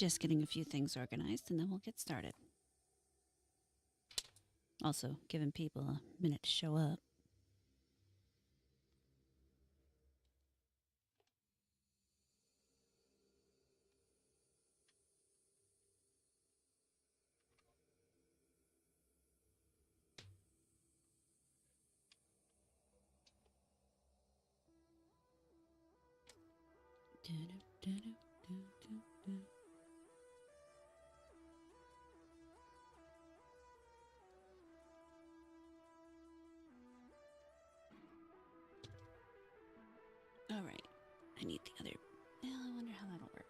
Just getting a few things organized and then we'll get started. Also, giving people a minute to show up. All right. I need the other. Well, I wonder how that'll work.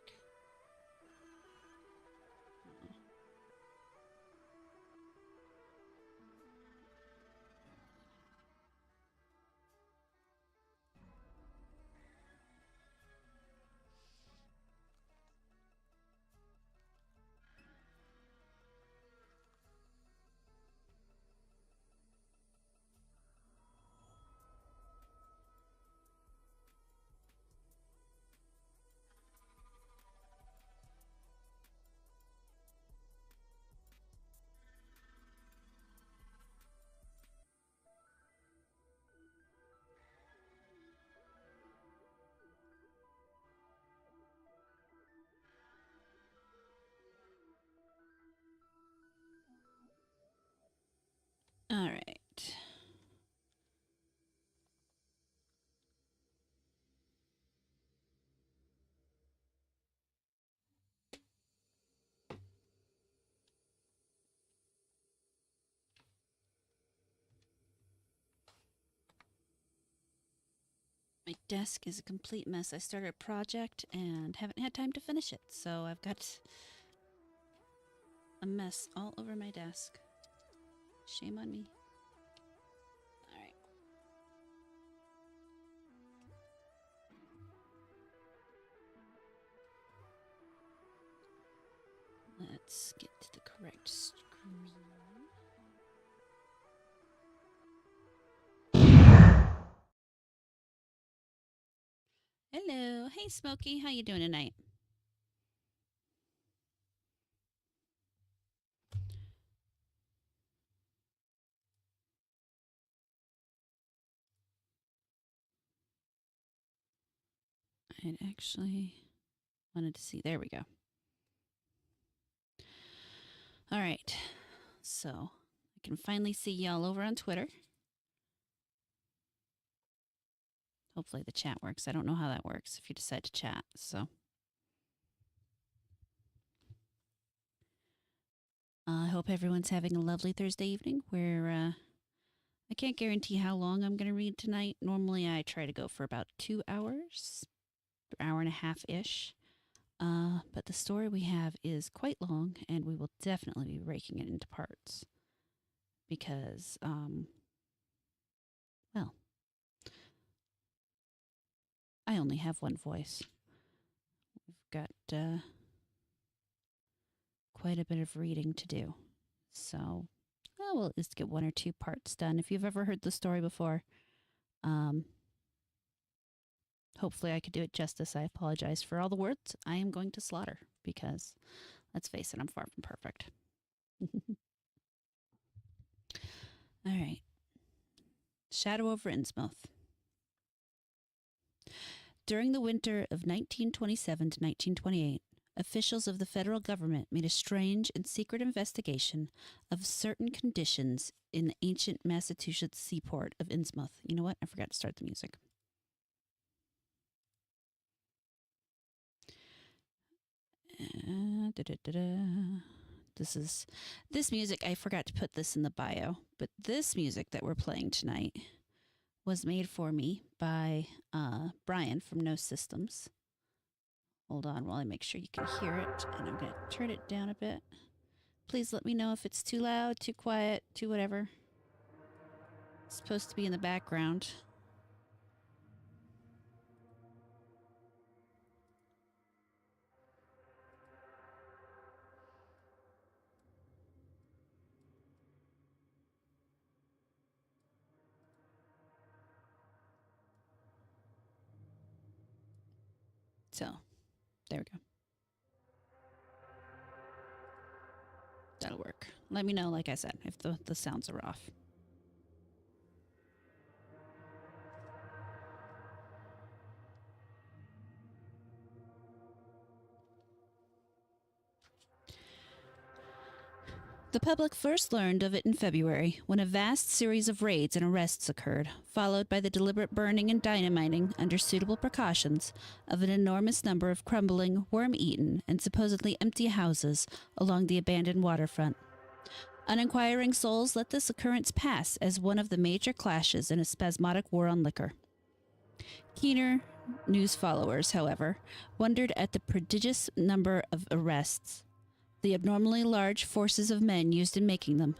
All right. My desk is a complete mess. I started a project and haven't had time to finish it, so I've got a mess all over my desk. Shame on me. All right. Let's get to the correct screen. Hello. Hey, Smokey. How you doing tonight? I actually wanted to see. There we go. All right. So I can finally see y'all over on Twitter. Hopefully the chat works. I don't know how that works if you decide to chat. So I hope everyone's having a lovely Thursday evening where I can't guarantee how long I'm going to read tonight. Normally I try to go for about 2 hours, hour and a half-ish. But the story we have is quite long, and we will definitely be breaking it into parts. Because, well, I only have one voice. We've got quite a bit of reading to do. So, well, we'll at least get 1 or 2 parts done. If you've ever heard the story before, hopefully I could do it justice. I apologize for all the words I am going to slaughter because, let's face it, I'm far from perfect. All right. Shadow over Innsmouth. During the winter of 1927 to 1928, officials of the federal government made a strange and secret investigation of certain conditions in the ancient Massachusetts seaport of Innsmouth. You know what? I forgot to start the music. This music, I forgot to put this in the bio, but this music that we're playing tonight was made for me by Brian from No Systems. Hold on while I make sure you can hear it, and I'm going to turn it down a bit. Please let me know if it's too loud, too quiet, too whatever. It's supposed to be in the background. So, there we go. That'll work. Let me know, like I said, if the sounds are off. The public first learned of it in February, when a vast series of raids and arrests occurred, followed by the deliberate burning and dynamiting, under suitable precautions, of an enormous number of crumbling, worm-eaten, and supposedly empty houses along the abandoned waterfront. Uninquiring souls let this occurrence pass as one of the major clashes in a spasmodic war on liquor. Keener news followers, however, wondered at the prodigious number of arrests, the abnormally large forces of men used in making them,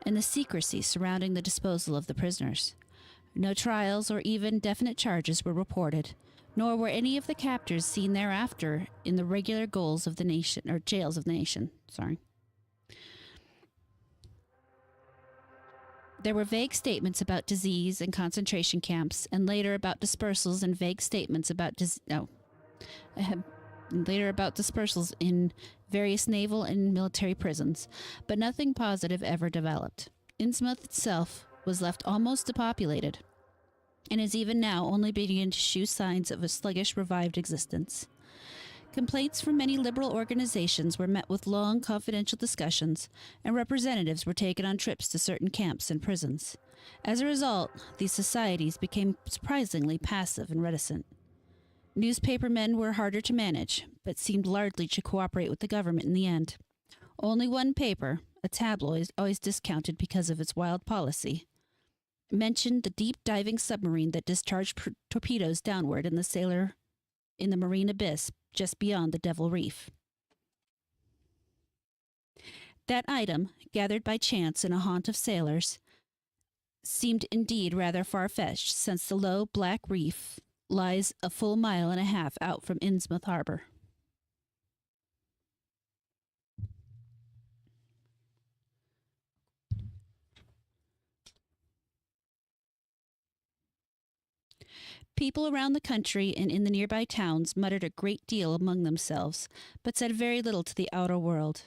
and the secrecy surrounding the disposal of the prisoners. No trials or even definite charges were reported, nor were any of the captors seen thereafter in the regular goals of the nation, or jails of the nation. There were vague statements about disease and concentration camps, and later about dispersals and vague statements about dispersals in various naval and military prisons, but nothing positive ever developed. Innsmouth itself was left almost depopulated, and is even now only beginning to show signs of a sluggish, revived existence. Complaints from many liberal organizations were met with long, confidential discussions, and representatives were taken on trips to certain camps and prisons. As a result, these societies became surprisingly passive and reticent. Newspapermen were harder to manage, but seemed largely to cooperate with the government in the end. Only one paper, a tabloid always discounted because of its wild policy, mentioned the deep-diving submarine that discharged torpedoes downward in the marine abyss just beyond the Devil Reef. That item, gathered by chance in a haunt of sailors, seemed indeed rather far-fetched, since the low, black reef lies a full mile and a half out from Innsmouth Harbor. People around the country and in the nearby towns muttered a great deal among themselves, but said very little to the outer world.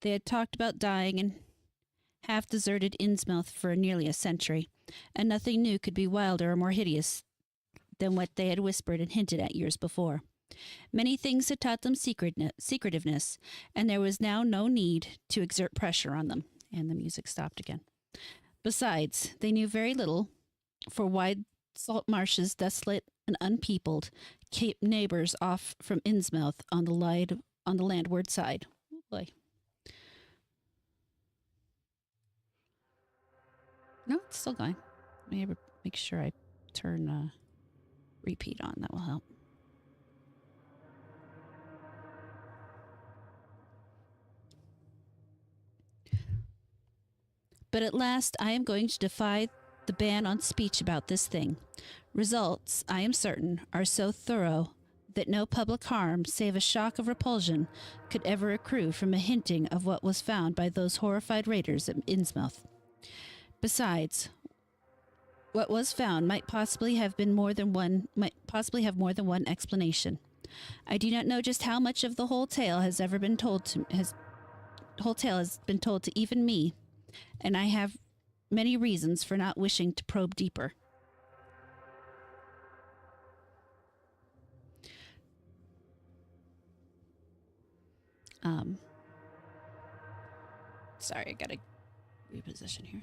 They had talked about dying in half-deserted Innsmouth for nearly a century, and nothing new could be wilder or more hideous than what they had whispered and hinted at years before. Many things had taught them secretiveness, and there was now no need to exert pressure on them. And the music stopped again. Besides, they knew very little, for wide salt marshes, desolate and unpeopled, kept neighbors off from Innsmouth on the landward side. Oh boy. No, it's still going. Let me make sure I turn repeat on. That will help. But at last I am going to defy the ban on speech about this thing. Results, I am certain, are so thorough that no public harm, save a shock of repulsion, could ever accrue from a hinting of what was found by those horrified raiders at Innsmouth. Besides, what was found might possibly have more than one explanation. I do not know just how much of the whole tale has been told to even me, and I have many reasons for not wishing to probe deeper. Sorry, I gotta reposition here.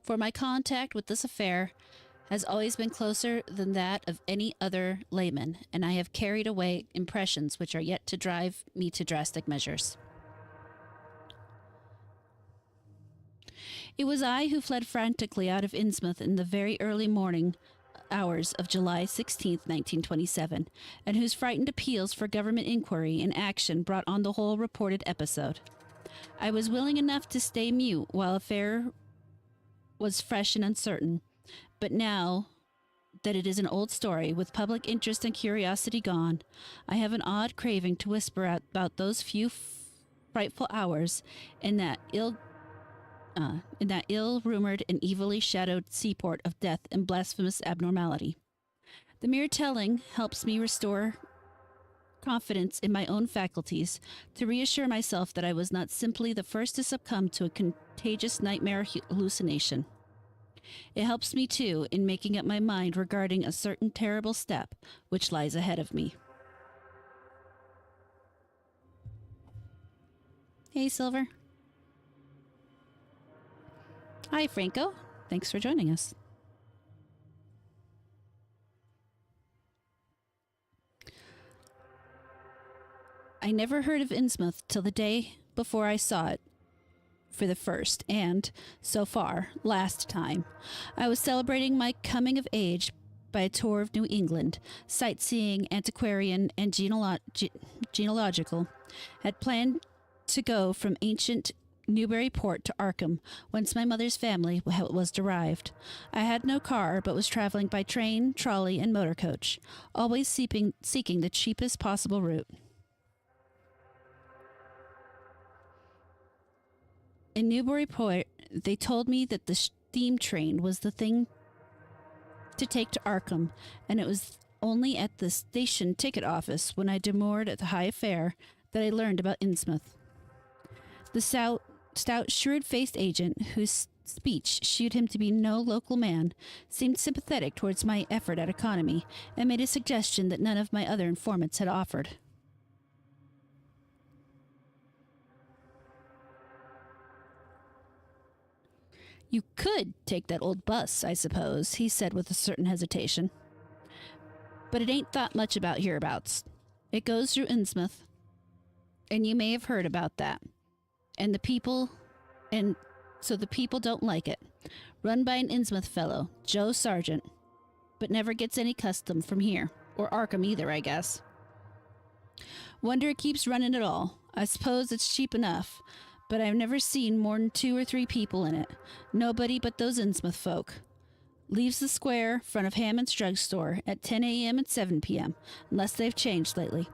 For my contact with this affair has always been closer than that of any other layman, and I have carried away impressions which are yet to drive me to drastic measures. It was I who fled frantically out of Innsmouth in the very early morning hours of July 16, 1927, and whose frightened appeals for government inquiry and action brought on the whole reported episode. I was willing enough to stay mute while affair was fresh and uncertain, but now that it is an old story, with public interest and curiosity gone, I have an odd craving to whisper out about those few frightful hours in that ill-rumored and evilly shadowed seaport of death and blasphemous abnormality. The mere telling helps me restore confidence in my own faculties to reassure myself that I was not simply the first to succumb to a contagious nightmare hallucination. It helps me, too, in making up my mind regarding a certain terrible step which lies ahead of me. Hey, Silver. Hi, Franco. Thanks for joining us. I never heard of Innsmouth till the day before I saw it for the first and, so far, last time. I was celebrating my coming of age by a tour of New England, sightseeing, antiquarian, and genealogical. Had planned to go from ancient Newburyport to Arkham, whence my mother's family was derived. I had no car, but was traveling by train, trolley, and motor coach, always seeking the cheapest possible route. In Newburyport, they told me that the steam train was the thing to take to Arkham, and it was only at the station ticket office when I demurred at the high fare that I learned about Innsmouth. The stout, shrewd-faced agent, whose speech shewed him to be no local man, seemed sympathetic towards my effort at economy, and made a suggestion that none of my other informants had offered. You could take that old bus, I suppose, he said with a certain hesitation. But it ain't thought much about hereabouts. It goes through Innsmouth, and you may have heard about that. And so the people don't like it. Run by an Innsmouth fellow, Joe Sargent, but never gets any custom from here, or Arkham either, I guess. Wonder it keeps running at all. I suppose it's cheap enough, but I've never seen more than 2 or 3 people in it. Nobody but those Innsmouth folk. Leaves the square, front of Hammond's drugstore, at 10 a.m. and 7 p.m., unless they've changed lately.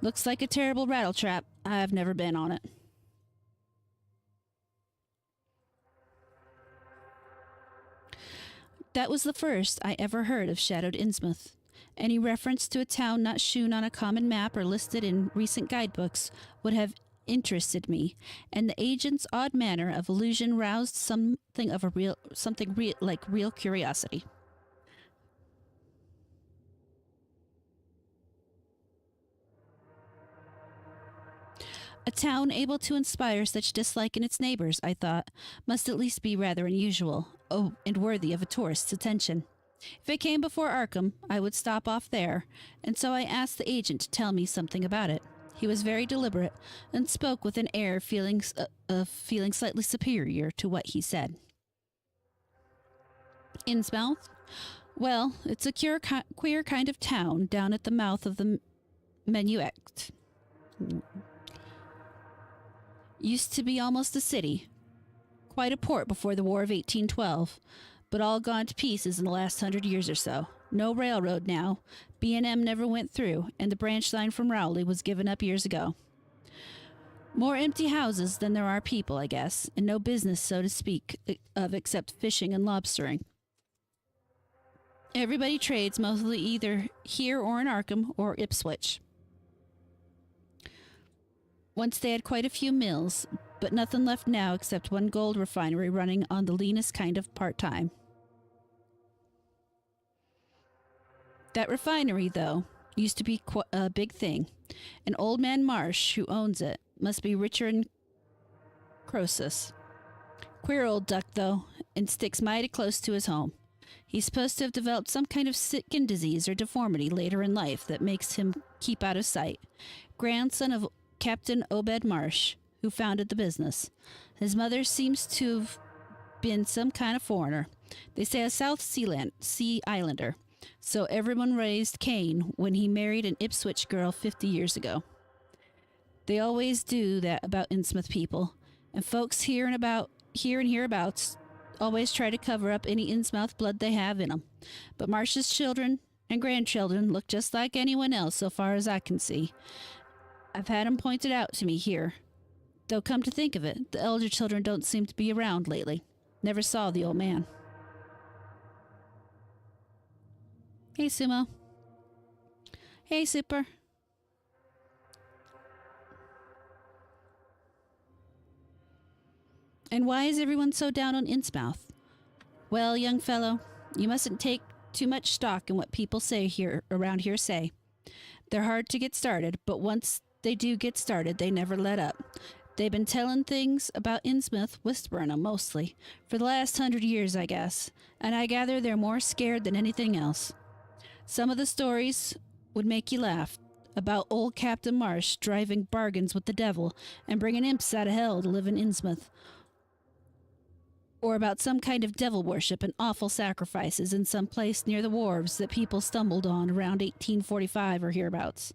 Looks like a terrible rattletrap. I've never been on it. That was the first I ever heard of shadowed Innsmouth. Any reference to a town not shewn on a common map or listed in recent guidebooks would have interested me, and the agent's odd manner of allusion roused something like real curiosity. A town able to inspire such dislike in its neighbors, I thought, must at least be rather unusual, and worthy of a tourist's attention. If it came before Arkham, I would stop off there, and so I asked the agent to tell me something about it. He was very deliberate, and spoke with an air of feeling slightly superior to what he said. Innsmouth? Well, it's a queer kind of town down at the mouth of the Menuet. Used to be almost a city. Quite a port before the War of 1812, but all gone to pieces in the last 100 years or so. No railroad now. B&M never went through, and the branch line from Rowley was given up years ago. More empty houses than there are people, I guess, and no business, so to speak, of except fishing and lobstering. Everybody trades mostly either here or in Arkham or Ipswich. Once they had quite a few mills, but nothing left now except one gold refinery running on the leanest kind of part-time. That refinery, though, used to be a big thing. And old man Marsh, who owns it, must be richer than Croesus. Queer old duck, though, and sticks mighty close to his home. He's supposed to have developed some kind of skin disease or deformity later in life that makes him keep out of sight. Grandson of Captain Obed Marsh, who founded the business. His mother seems to have been some kind of foreigner. They say a South Sea Islander. So everyone raised Cain when he married an Ipswich girl 50 years ago. They always do that about Innsmouth people, and folks here and hereabouts always try to cover up any Innsmouth blood they have in them. But Marsh's children and grandchildren look just like anyone else so far as I can see. I've had 'em pointed out to me here. Though come to think of it, the elder children don't seem to be around lately. Never saw the old man. Hey, Sumo. Hey, Super. And why is everyone so down on Innsmouth? Well, young fellow, you mustn't take too much stock in what people say here around here say. They're hard to get started, but once they do get started, they never let up. They've been telling things about Innsmouth, whispering 'em mostly, for the last 100 years, I guess, and I gather they're more scared than anything else. Some of the stories would make you laugh, about old Captain Marsh driving bargains with the devil and bringing imps out of hell to live in Innsmouth, or about some kind of devil worship and awful sacrifices in some place near the wharves that people stumbled on around 1845 or hereabouts.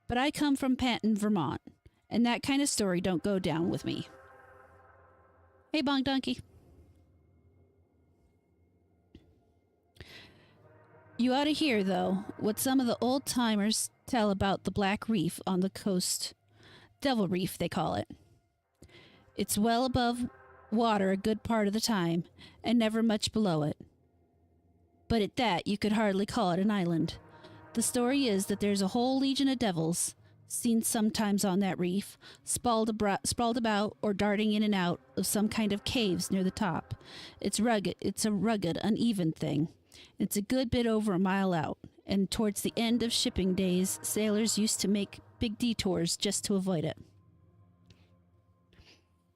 But I come from Panton, Vermont, and that kind of story don't go down with me. Hey, Bong Donkey. You ought to hear, though, what some of the old-timers tell about the Black Reef on the coast. Devil Reef, they call it. It's well above water a good part of the time, and never much below it. But at that, you could hardly call it an island. The story is that there's a whole legion of devils, seen sometimes on that reef, sprawled about or darting in and out of some kind of caves near the top. It's a rugged, uneven thing. It's a good bit over a mile out, and towards the end of shipping days, sailors used to make big detours just to avoid it.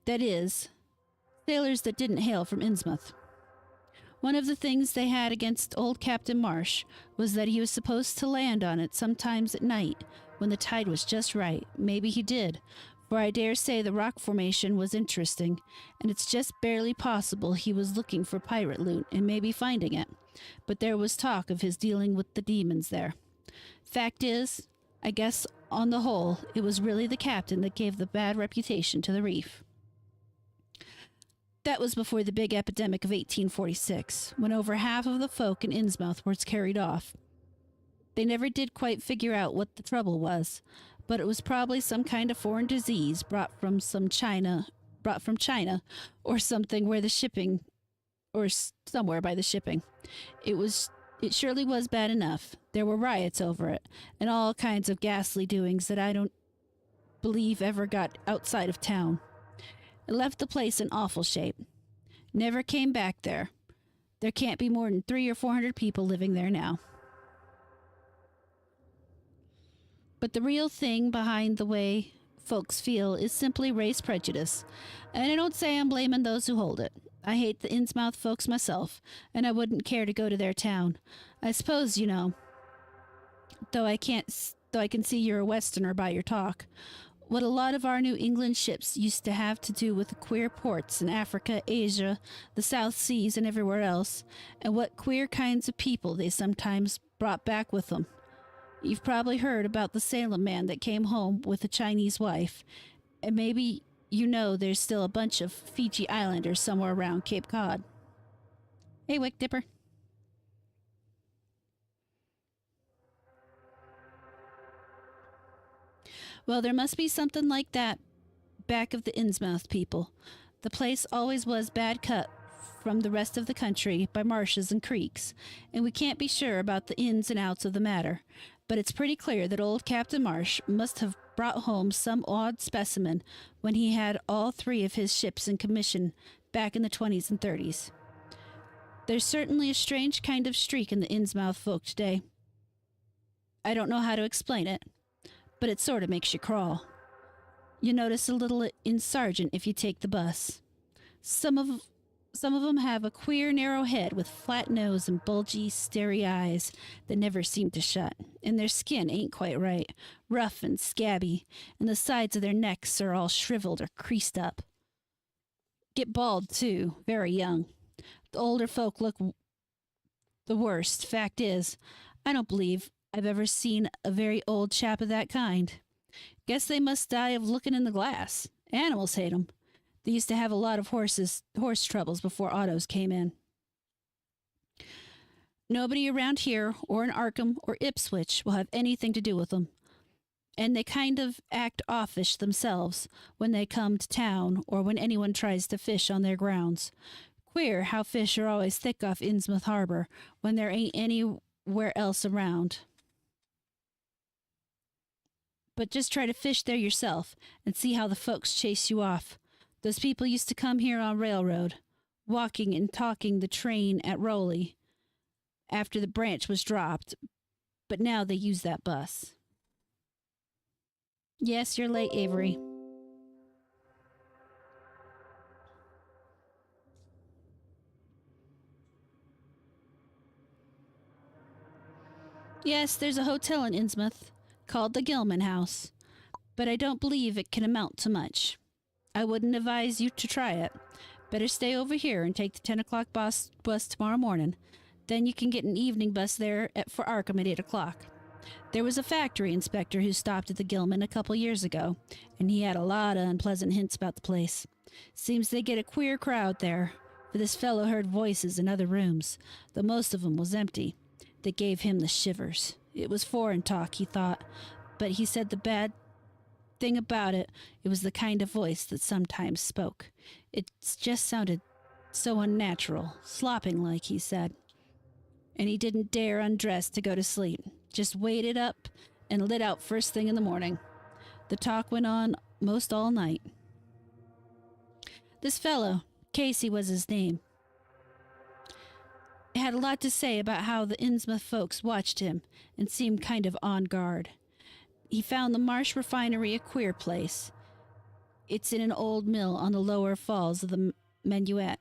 That is, sailors that didn't hail from Innsmouth. One of the things they had against old Captain Marsh was that he was supposed to land on it sometimes at night when the tide was just right. Maybe he did, for I dare say the rock formation was interesting, and it's just barely possible he was looking for pirate loot and maybe finding it. But there was talk of his dealing with the demons there. Fact is, I guess on the whole, it was really the captain that gave the bad reputation to the reef. That was before the big epidemic of 1846, when over half of the folk in Innsmouth were carried off. They never did quite figure out what the trouble was, but it was probably some kind of foreign disease brought from China, or something where the shipping, or somewhere by the shipping. It surely was bad enough. There were riots over it, and all kinds of ghastly doings that I don't believe ever got outside of town. It left the place in awful shape. Never came back there. There can't be more than 300 or 400 people living there now. But the real thing behind the way folks feel is simply race prejudice. And I don't say I'm blaming those who hold it. I hate the Innsmouth folks myself, and I wouldn't care to go to their town. I suppose, you know, though I can see you're a Westerner by your talk, what a lot of our New England ships used to have to do with the queer ports in Africa, Asia, the South Seas, and everywhere else, and what queer kinds of people they sometimes brought back with them. You've probably heard about the Salem man that came home with a Chinese wife, and maybe you know there's still a bunch of Fiji Islanders somewhere around Cape Cod. Hey, Wick Dipper. Well, there must be something like that back of the Innsmouth people. The place always was bad cut from the rest of the country by marshes and creeks, and we can't be sure about the ins and outs of the matter, but it's pretty clear that old Captain Marsh must have brought home some odd specimen when he had all 3 of his ships in commission back in the 20s and 30s. There's certainly a strange kind of streak in the Innsmouth folk today. I don't know how to explain it, but it sort of makes you crawl. You notice a little in Sargent if you take the bus. Some of them have a queer narrow head with flat nose and bulgy, starey eyes that never seem to shut, and their skin ain't quite right, rough and scabby, and the sides of their necks are all shriveled or creased up. Get bald, too, very young. The older folk look the worst. Fact is, I don't believe I've ever seen a very old chap of that kind. Guess they must die of looking in the glass. Animals hate 'em. They used to have a lot of horse troubles before autos came in. Nobody around here or in Arkham or Ipswich will have anything to do with them. And they kind of act offish themselves when they come to town or when anyone tries to fish on their grounds. Queer how fish are always thick off Innsmouth Harbor when there ain't anywhere else around. But just try to fish there yourself and see how the folks chase you off. Those people used to come here on railroad, walking and talking the train at Rowley after the branch was dropped, but now they use that bus. Yes, you're late, Avery. Yes, there's a hotel in Innsmouth called the Gilman House, but I don't believe it can amount to much. I wouldn't advise you to try it. Better stay over here and take the 10 o'clock bus tomorrow morning. Then you can get an evening bus there for Arkham at 8 o'clock. There was a factory inspector who stopped at the Gilman a couple years ago, and he had a lot of unpleasant hints about the place. Seems they get a queer crowd there, for this fellow heard voices in other rooms, though most of them was empty. That gave him the shivers. It was foreign talk, he thought, but he said the bad thing about it, it was the kind of voice that sometimes spoke. It just sounded so unnatural, slopping like, he said. And he didn't dare undress to go to sleep, just waited up and lit out first thing in the morning. The talk went on most all night. This fellow, Casey was his name, had a lot to say about how the Innsmouth folks watched him and seemed kind of on guard. He found the Marsh Refinery a queer place. It's in an old mill on the lower falls of the Menuet.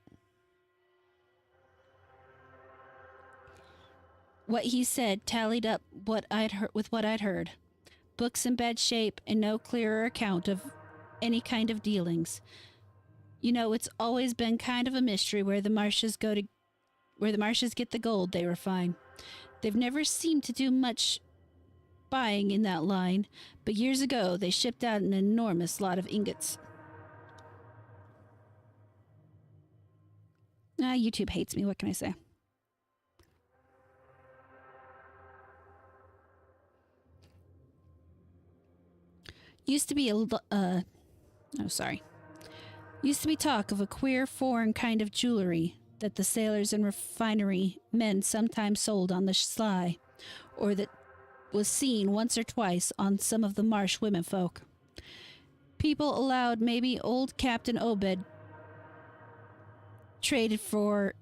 What he said tallied up with what I'd heard. Books in bad shape and no clearer account of any kind of dealings. You know, it's always been kind of a mystery where the Marshes get the gold they refine. They've never seemed to do much buying in that line, but years ago they shipped out an enormous lot of ingots. YouTube hates me, what can I say? Used to be talk of a queer foreign kind of jewelry that the sailors and refinery men sometimes sold on the sly, or that was seen once or twice on some of the Marsh womenfolk. People allowed maybe old Captain Obed traded for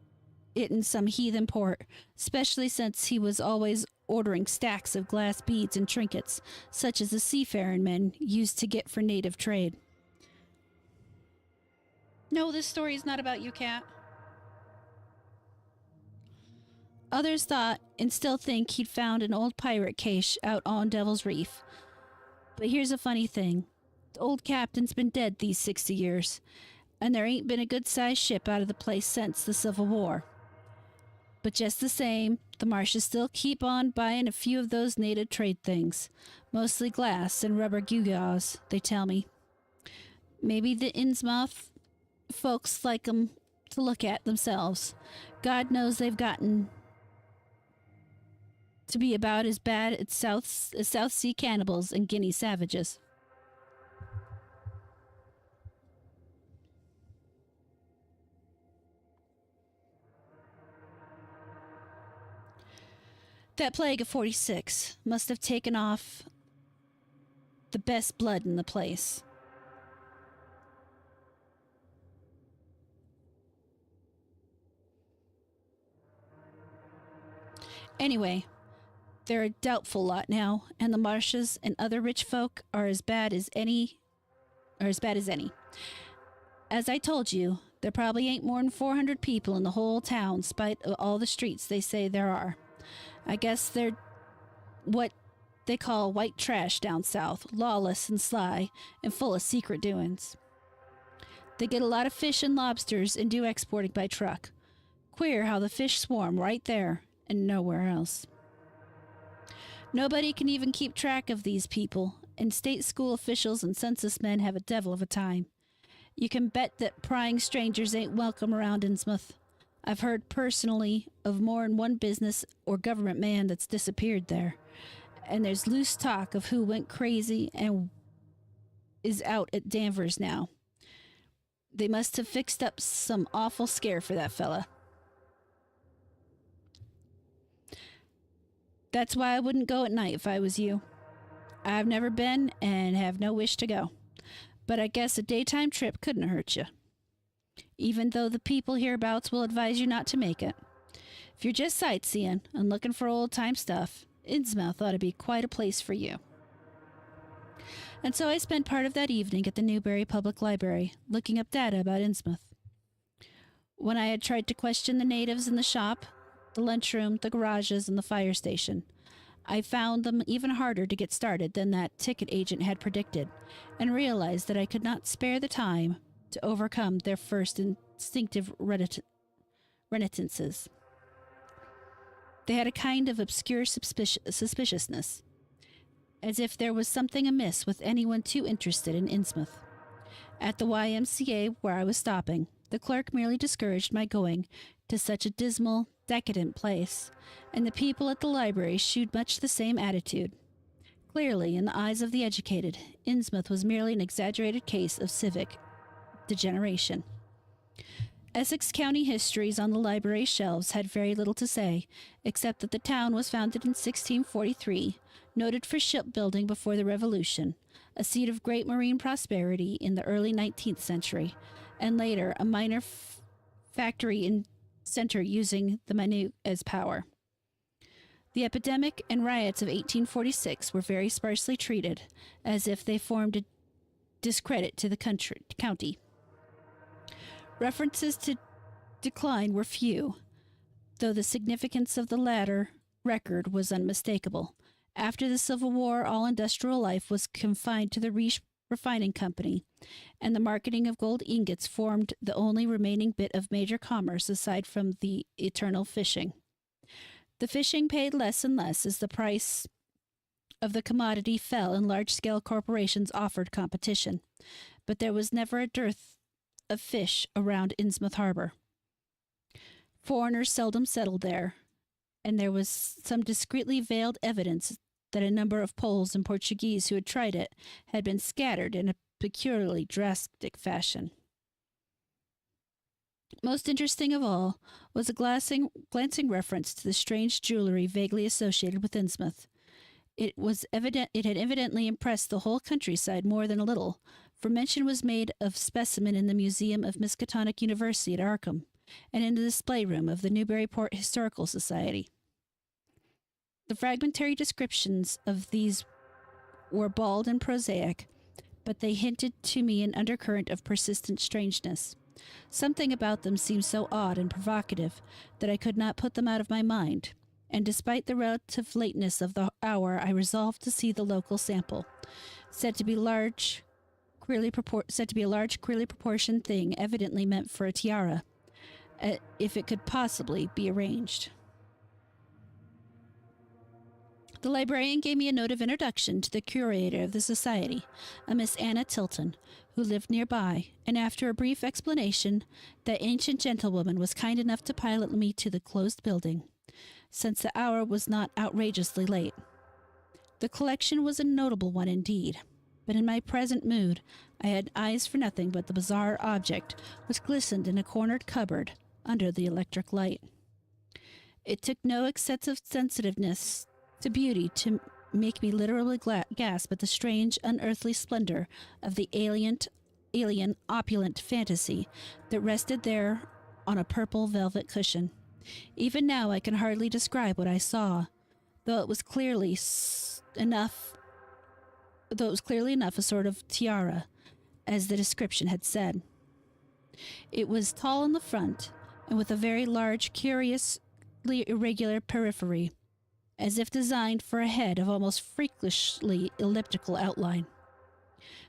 it in some heathen port, especially since he was always ordering stacks of glass beads and trinkets, such as the seafaring men used to get for native trade. No, this story is not about you, Cat. Others thought and still think he'd found an old pirate cache out on Devil's Reef. But here's a funny thing. The old captain's been dead these 60 years, and there ain't been a good-sized ship out of the place since the Civil War. But just the same, the Marshes still keep on buying a few of those native trade things, mostly glass and rubber gewgaws, they tell me. Maybe the Innsmouth folks like 'em to look at themselves. God knows they've gotten to be about as bad as South Sea cannibals and Guinea savages. That plague of 46 must have taken off the best blood in the place. Anyway, they're a doubtful lot now, and the Marshes and other rich folk are as bad as any. As I told you, there probably ain't more than 400 people in the whole town, spite of all the streets they say there are. I guess they're what they call white trash down south, lawless and sly, and full of secret doings. They get a lot of fish and lobsters and do exporting by truck. Queer how the fish swarm right there and nowhere else. Nobody can even keep track of these people, and state school officials and census men have a devil of a time. You can bet that prying strangers ain't welcome around Innsmouth. I've heard personally of more than one business or government man that's disappeared there, and there's loose talk of who went crazy and is out at Danvers now. They must have fixed up some awful scare for that fella. That's why I wouldn't go at night if I was you. I've never been and have no wish to go. but I guess a daytime trip couldn't hurt you, even though the people hereabouts will advise you not to make it. If you're just sightseeing and looking for old-time stuff, Innsmouth ought to be quite a place for you. And so I spent part of that evening at the Newbury Public Library, looking up data about Innsmouth. When I had tried to question the natives in the shop, the lunchroom, the garages, and the fire station, I found them even harder to get started than that ticket agent had predicted, and realized that I could not spare the time to overcome their first instinctive reticences. They had a kind of obscure suspiciousness, as if there was something amiss with anyone too interested in Innsmouth. At the YMCA where I was stopping, the clerk merely discouraged my going to such a dismal, decadent place, and the people at the library shewed much the same attitude. Clearly, in the eyes of the educated, Innsmouth was merely an exaggerated case of civic degeneration. Essex County histories on the library shelves had very little to say, except that the town was founded in 1643, noted for shipbuilding before the Revolution, a seat of great marine prosperity in the early 19th century, and later a minor factory and center using the minute as power. The epidemic and riots of 1846 were very sparsely treated, as if they formed a discredit to the county. References to decline were few, though the significance of the latter record was unmistakable. After the Civil War, all industrial life was confined to the Riche Refining Company, and the marketing of gold ingots formed the only remaining bit of major commerce aside from the eternal fishing. The fishing paid less and less as the price of the commodity fell and large-scale corporations offered competition, but there was never a dearth of fish around Innsmouth Harbor. Foreigners seldom settled there, and there was some discreetly veiled evidence that a number of Poles and Portuguese who had tried it had been scattered in a peculiarly drastic fashion. Most interesting of all was a glancing reference to the strange jewelry vaguely associated with Innsmouth. It had evidently impressed the whole countryside more than a little, for mention was made of specimen in the Museum of Miskatonic University at Arkham, and in the display room of the Newburyport Historical Society. The fragmentary descriptions of these were bald and prosaic, but they hinted to me an undercurrent of persistent strangeness. Something about them seemed so odd and provocative that I could not put them out of my mind, and despite the relative lateness of the hour, I resolved to see the local sample, said to be a large, queerly proportioned thing, evidently meant for a tiara, if it could possibly be arranged. The librarian gave me a note of introduction to the curator of the society, a Miss Anna Tilton, who lived nearby, and after a brief explanation, that ancient gentlewoman was kind enough to pilot me to the closed building, since the hour was not outrageously late. The collection was a notable one indeed, but in my present mood, I had eyes for nothing but the bizarre object which glistened in a cornered cupboard under the electric light. It took no excessive sensitiveness to beauty to make me literally gasp at the strange, unearthly splendor of the alien, opulent fantasy that rested there on a purple velvet cushion. Even now I can hardly describe what I saw, though it was clearly enough a sort of tiara, as the description had said. It was tall in the front, and with a very large, curiously irregular periphery, as if designed for a head of almost freakishly elliptical outline.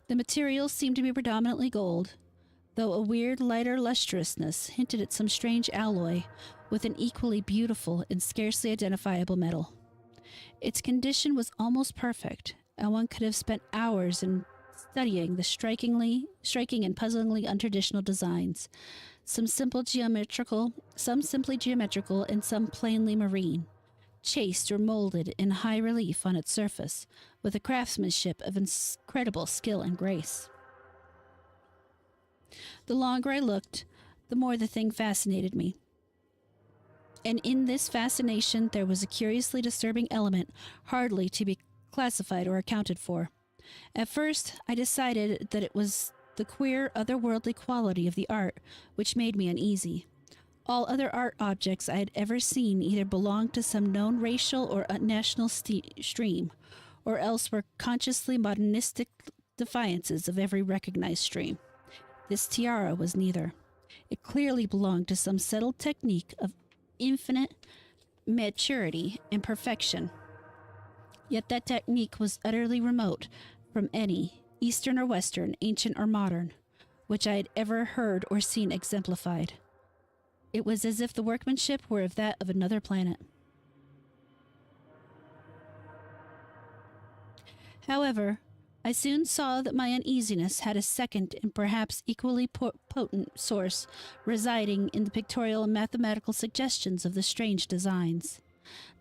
The material seemed to be predominantly gold, though a weird lighter lustrousness hinted at some strange alloy with an equally beautiful and scarcely identifiable metal. Its condition was almost perfect, and one could have spent hours in studying the striking and puzzlingly untraditional designs, some simply geometrical, and some plainly marine, chased or molded in high relief on its surface, with a craftsmanship of incredible skill and grace. The longer I looked, the more the thing fascinated me. And in this fascination there was a curiously disturbing element hardly to be classified or accounted for. At first, I decided that it was the queer, otherworldly quality of the art which made me uneasy. All other art objects I had ever seen either belonged to some known racial or national stream, or else were consciously modernistic defiances of every recognized stream. This tiara was neither. It clearly belonged to some settled technique of infinite maturity and perfection. Yet that technique was utterly remote from any, Eastern or Western, ancient or modern, which I had ever heard or seen exemplified. It was as if the workmanship were of that of another planet. However, I soon saw that my uneasiness had a second and perhaps equally potent source residing in the pictorial and mathematical suggestions of the strange designs.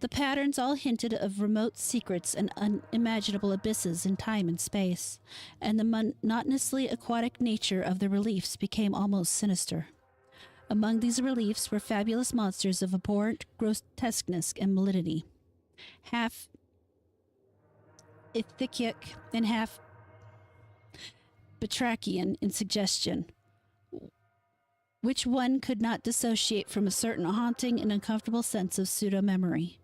The patterns all hinted of remote secrets and unimaginable abysses in time and space, and the monotonously aquatic nature of the reliefs became almost sinister. Among these reliefs were fabulous monsters of abhorrent grotesqueness and malignity, half Ithacic and half Batrachian in suggestion, which one could not dissociate from a certain haunting and uncomfortable sense of pseudo-memory,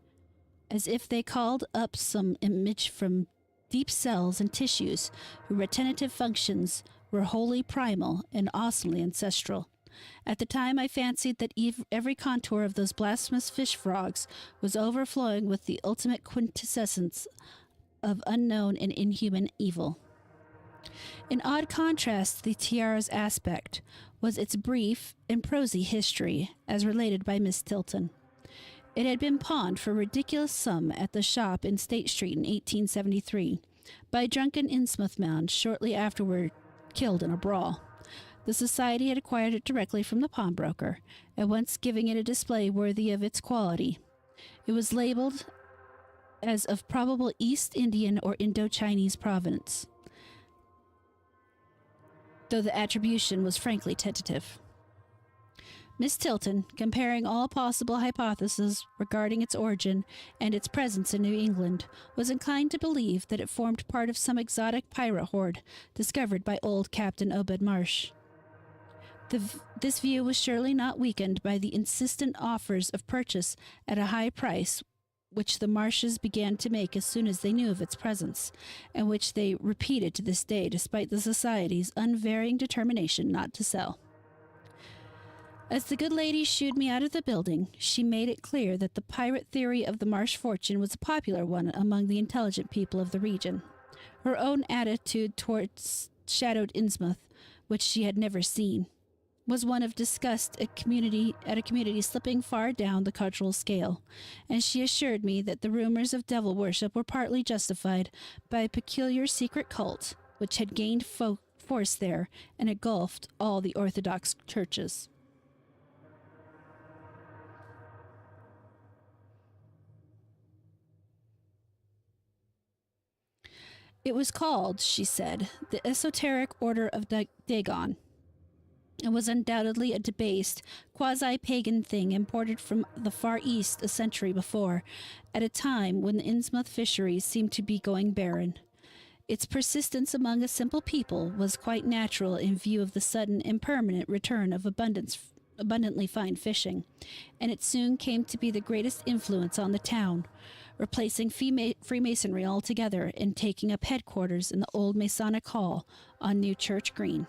as if they called up some image from deep cells and tissues whose retentive functions were wholly primal and awesomely ancestral. At the time, I fancied that every contour of those blasphemous fish frogs was overflowing with the ultimate quintessence of unknown and inhuman evil. In odd contrast to the tiara's aspect was its brief and prosy history, as related by Miss Tilton. It had been pawned for a ridiculous sum at the shop in State Street in 1873 by a drunken Innsmouth man shortly afterward killed in a brawl. The society had acquired it directly from the pawnbroker, at once giving it a display worthy of its quality. It was labeled as of probable East Indian or Indo-Chinese provenance, though the attribution was frankly tentative. Miss Tilton, comparing all possible hypotheses regarding its origin and its presence in New England, was inclined to believe that it formed part of some exotic pirate horde discovered by old Captain Obed Marsh. This view was surely not weakened by the insistent offers of purchase at a high price which the Marshes began to make as soon as they knew of its presence, and which they repeated to this day despite the Society's unvarying determination not to sell. As the good lady shooed me out of the building, she made it clear that the pirate theory of the Marsh fortune was a popular one among the intelligent people of the region. Her own attitude towards shadowed Innsmouth, which she had never seen, was one of disgust at a community slipping far down the cultural scale, and she assured me that the rumors of devil worship were partly justified by a peculiar secret cult which had gained force there and engulfed all the Orthodox churches. It was called, she said, the Esoteric Order of Dagon, and was undoubtedly a debased, quasi-pagan thing imported from the Far East a century before, at a time when the Innsmouth fisheries seemed to be going barren. Its persistence among a simple people was quite natural in view of the sudden and permanent return of abundantly fine fishing, and it soon came to be the greatest influence on the town, replacing Freemasonry altogether and taking up headquarters in the old Masonic Hall on New Church Green.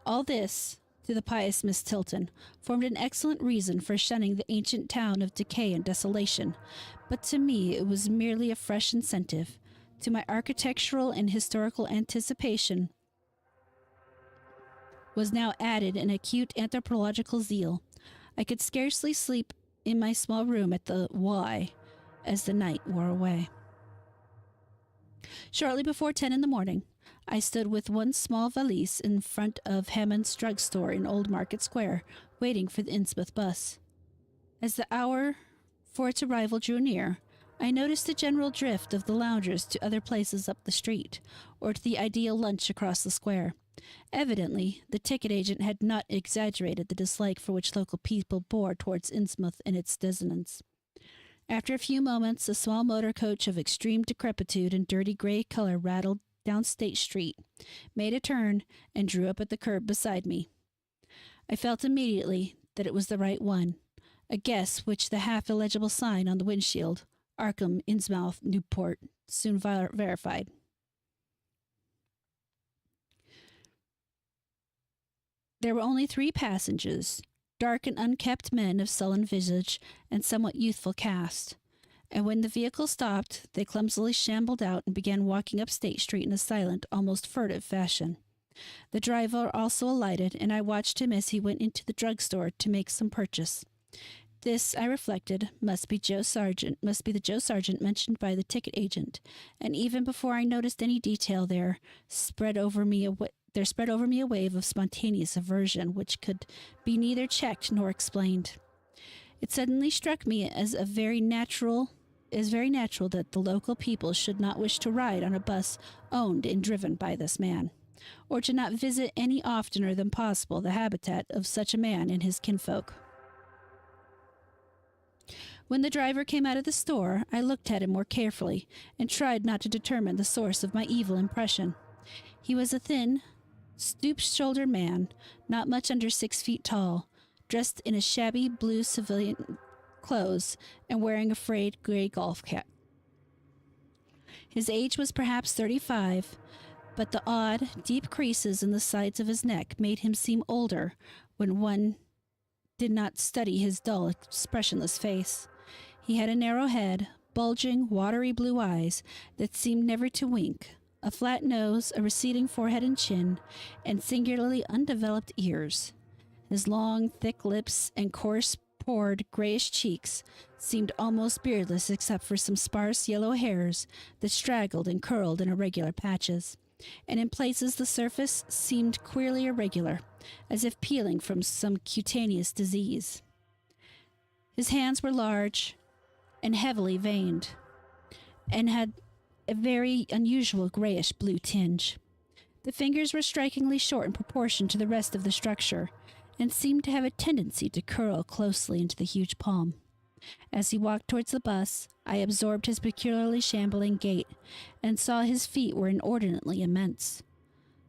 All this, to the pious Miss Tilton, formed an excellent reason for shunning the ancient town of decay and desolation, but to me it was merely a fresh incentive. To my architectural and historical anticipation was now added an acute anthropological zeal. I could scarcely sleep in my small room at the Y as the night wore away. Shortly before 10 in the morning, I stood with one small valise in front of Hammond's drugstore in Old Market Square, waiting for the Innsmouth bus. As the hour for its arrival drew near, I noticed a general drift of the loungers to other places up the street, or to the ideal lunch across the square. Evidently, the ticket agent had not exaggerated the dislike for which local people bore towards Innsmouth and its descendants. After a few moments, a small motor coach of extreme decrepitude and dirty gray color rattled down State Street, made a turn, and drew up at the curb beside me. I felt immediately that it was the right one, a guess which the half-illegible sign on the windshield, Arkham, Innsmouth, Newport, soon verified. There were only 3 passengers, dark and unkempt men of sullen visage and somewhat youthful cast, and when the vehicle stopped, they clumsily shambled out and began walking up State Street in a silent, almost furtive fashion. The driver also alighted, and I watched him as he went into the drugstore to make some purchase. This, I reflected, must be the Joe Sargent mentioned by the ticket agent, and even before I noticed any detail there spread over me a wave of spontaneous aversion which could be neither checked nor explained. It suddenly struck me as very natural that the local people should not wish to ride on a bus owned and driven by this man, or to not visit any oftener than possible the habitat of such a man and his kinfolk. When the driver came out of the store, I looked at him more carefully and tried not to determine the source of my evil impression. He was a thin, stoop-shouldered man, not much under 6 feet tall, dressed in a shabby blue civilian clothes and wearing a frayed gray golf cap. His age was perhaps 35, but the odd, deep creases in the sides of his neck made him seem older when one did not study his dull, expressionless face. He had a narrow head, bulging, watery blue eyes that seemed never to wink, a flat nose, a receding forehead and chin, and singularly undeveloped ears. His long, thick lips and coarse-pored, grayish cheeks seemed almost beardless except for some sparse yellow hairs that straggled and curled in irregular patches, and in places the surface seemed queerly irregular, as if peeling from some cutaneous disease. His hands were large and heavily veined, and had a very unusual grayish-blue tinge. The fingers were strikingly short in proportion to the rest of the structure, and seemed to have a tendency to curl closely into the huge palm. As he walked towards the bus, I absorbed his peculiarly shambling gait, and saw his feet were inordinately immense.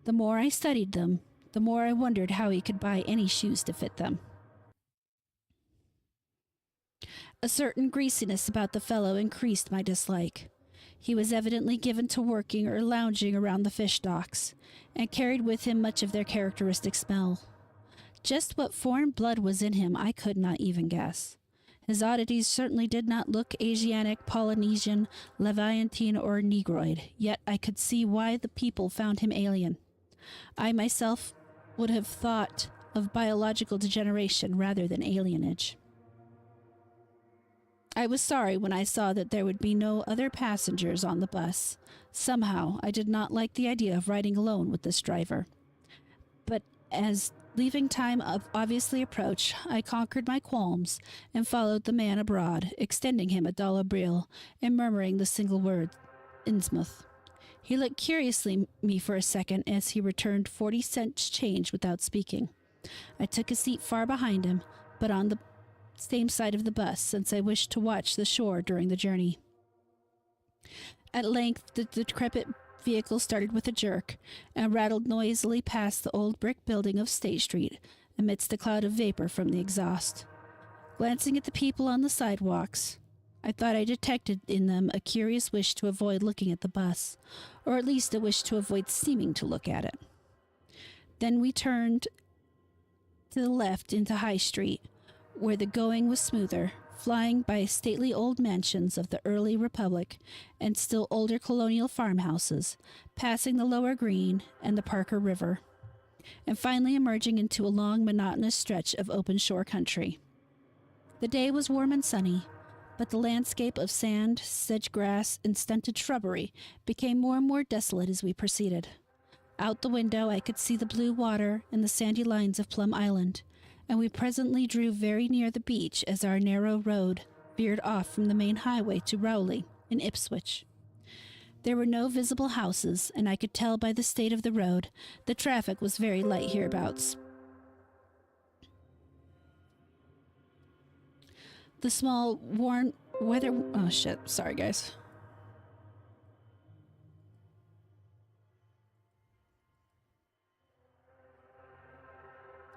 The more I studied them, the more I wondered how he could buy any shoes to fit them. A certain greasiness about the fellow increased my dislike. He was evidently given to working or lounging around the fish docks, and carried with him much of their characteristic smell. Just what foreign blood was in him I could not even guess. His oddities certainly did not look Asiatic, Polynesian, Levantine, or Negroid, yet I could see why the people found him alien. I myself would have thought of biological degeneration rather than alienage. I was sorry when I saw that there would be no other passengers on the bus. Somehow, I did not like the idea of riding alone with this driver. But as leaving time obviously approached, I conquered my qualms and followed the man abroad, extending him $1 bill and murmuring the single word, Innsmouth. He looked curiously at me for a second as he returned 40 cents change without speaking. I took a seat far behind him, but on the same side of the bus, since I wished to watch the shore during the journey. At length, the decrepit vehicle started with a jerk and rattled noisily past the old brick building of State Street amidst a cloud of vapor from the exhaust. Glancing at the people on the sidewalks, I thought I detected in them a curious wish to avoid looking at the bus, or at least a wish to avoid seeming to look at it. Then we turned to the left into High Street, where the going was smoother, flying by stately old mansions of the early Republic and still older colonial farmhouses, passing the Lower Green and the Parker River, and finally emerging into a long, monotonous stretch of open shore country. The day was warm and sunny, but the landscape of sand, sedge-grass, and stunted shrubbery became more and more desolate as we proceeded. Out the window I could see the blue water and the sandy lines of Plum Island, and we presently drew very near the beach as our narrow road veered off from the main highway to Rowley in Ipswich. There were no visible houses, and I could tell by the state of the road the traffic was very light hereabouts. The small, worn Whether... Oh, shit. Sorry, guys.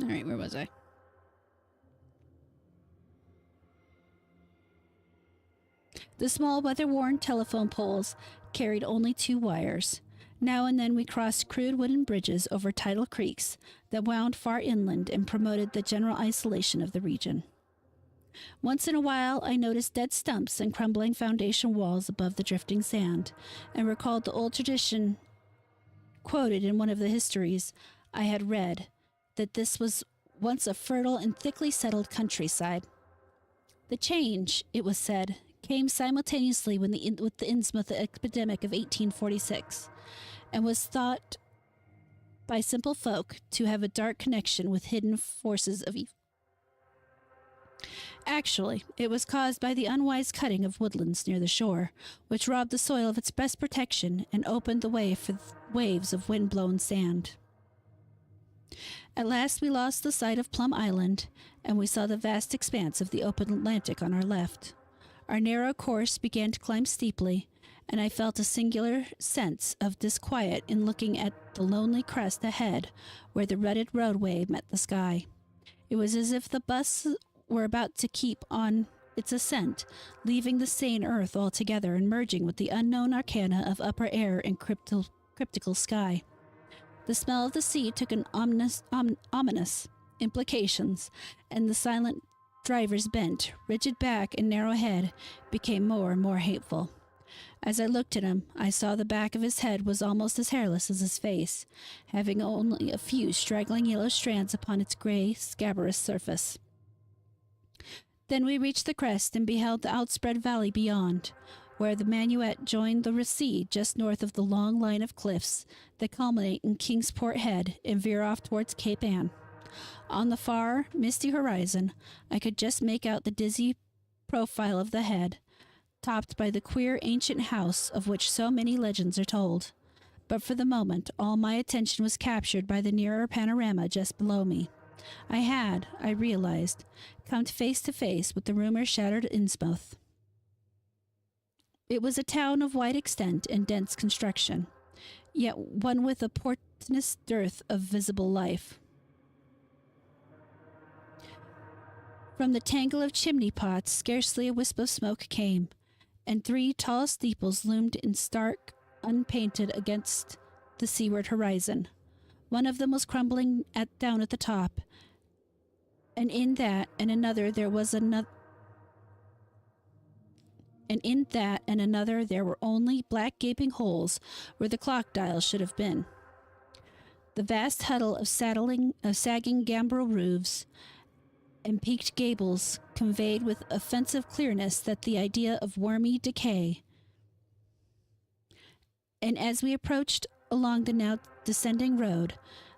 All right, where was I? The small weather-worn telephone poles carried only 2 wires. Now and then we crossed crude wooden bridges over tidal creeks that wound far inland and promoted the general isolation of the region. Once in a while, I noticed dead stumps and crumbling foundation walls above the drifting sand, and recalled the old tradition quoted in one of the histories I had read, that this was once a fertile and thickly settled countryside. The change, it was said, came simultaneously with the Innsmouth epidemic of 1846, and was thought by simple folk to have a dark connection with hidden forces of evil. Actually, it was caused by the unwise cutting of woodlands near the shore, which robbed the soil of its best protection and opened the way for waves of wind-blown sand. At last we lost the sight of Plum Island, and we saw the vast expanse of the open Atlantic on our left. Our narrow course began to climb steeply, and I felt a singular sense of disquiet in looking at the lonely crest ahead where the rutted roadway met the sky. It was as if the bus were about to keep on its ascent, leaving the sane earth altogether and merging with the unknown arcana of upper air and cryptical sky. The smell of the sea took an ominous implications, and the silent driver's bent, rigid back and narrow head became more and more hateful. As I looked at him, I saw the back of his head was almost as hairless as his face, having only a few straggling yellow strands upon its gray, scabrous surface. Then we reached the crest and beheld the outspread valley beyond, where the Minuet joined the sea just north of the long line of cliffs that culminate in Kingsport Head and veer off towards Cape Ann. On the far, misty horizon, I could just make out the dizzy profile of the head, topped by the queer ancient house of which so many legends are told. But for the moment, all my attention was captured by the nearer panorama just below me. I realized, come face to face with the rumor-shattered Innsmouth. It was a town of wide extent and dense construction, yet one with a portentous dearth of visible life. From the tangle of chimney pots, scarcely a wisp of smoke came, and 3 tall steeples loomed in stark, unpainted against the seaward horizon. One of them was crumbling down at the top, and in that and another there were only black gaping holes where the clock dial should have been. The vast huddle of sagging gambrel roofs and peaked gables conveyed with offensive clearness that the idea of wormy decay. And as we approached along the now descending road,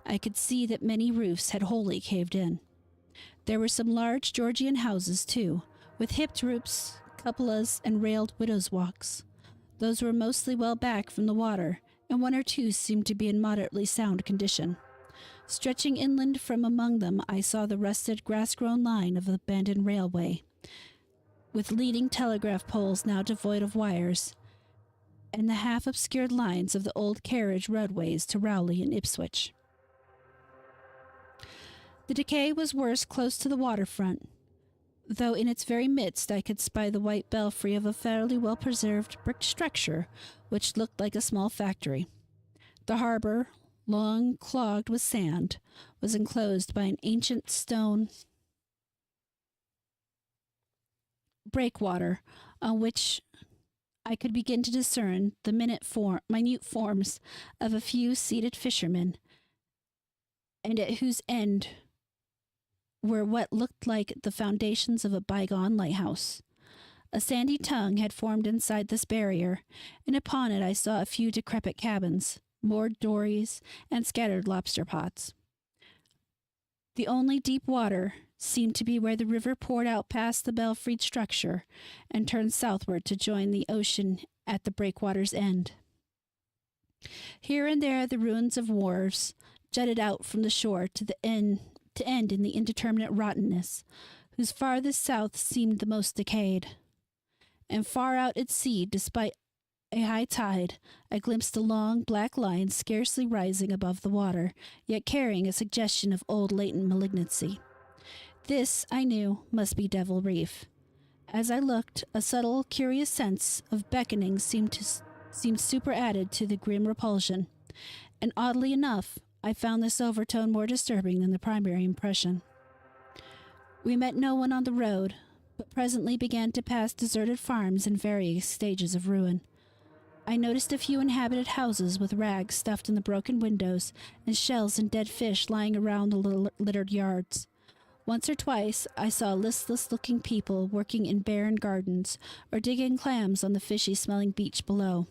I could see that many roofs had wholly caved in. There were some large Georgian houses, too, with hipped roofs, cupolas, and railed widows' walks. Those were mostly well back from the water, and 1 or 2 seemed to be in moderately sound condition. Stretching inland from among them, I saw the rusted, grass-grown line of the abandoned railway, with leading telegraph poles now devoid of wires, and the half-obscured lines of the old carriage roadways to Rowley and Ipswich. The decay was worse close to the waterfront, though in its very midst I could spy the white belfry of a fairly well-preserved brick structure which looked like a small factory. The harbor, long clogged with sand, was enclosed by an ancient stone breakwater on which I could begin to discern the minute forms of a few seated fishermen, and at whose end were what looked like the foundations of a bygone lighthouse. A sandy tongue had formed inside this barrier, and upon it I saw a few decrepit cabins, moored dories, and scattered lobster pots. The only deep water seemed to be where the river poured out past the belfried structure and turned southward to join the ocean at the breakwater's end. Here and there the ruins of wharves jutted out from the shore to end in the indeterminate rottenness, whose farthest south seemed the most decayed. and far out at sea, despite a high tide, I glimpsed a long black line scarcely rising above the water, yet carrying a suggestion of old latent malignancy. This, I knew, must be Devil Reef. As I looked, a subtle, curious sense of beckoning seemed superadded to the grim repulsion, and oddly enough, I found this overtone more disturbing than the primary impression. We met no one on the road, but presently began to pass deserted farms in various stages of ruin. I noticed a few inhabited houses with rags stuffed in the broken windows and shells and dead fish lying around the littered yards. Once or twice, I saw listless-looking people working in barren gardens or digging clams on the fishy-smelling beach below,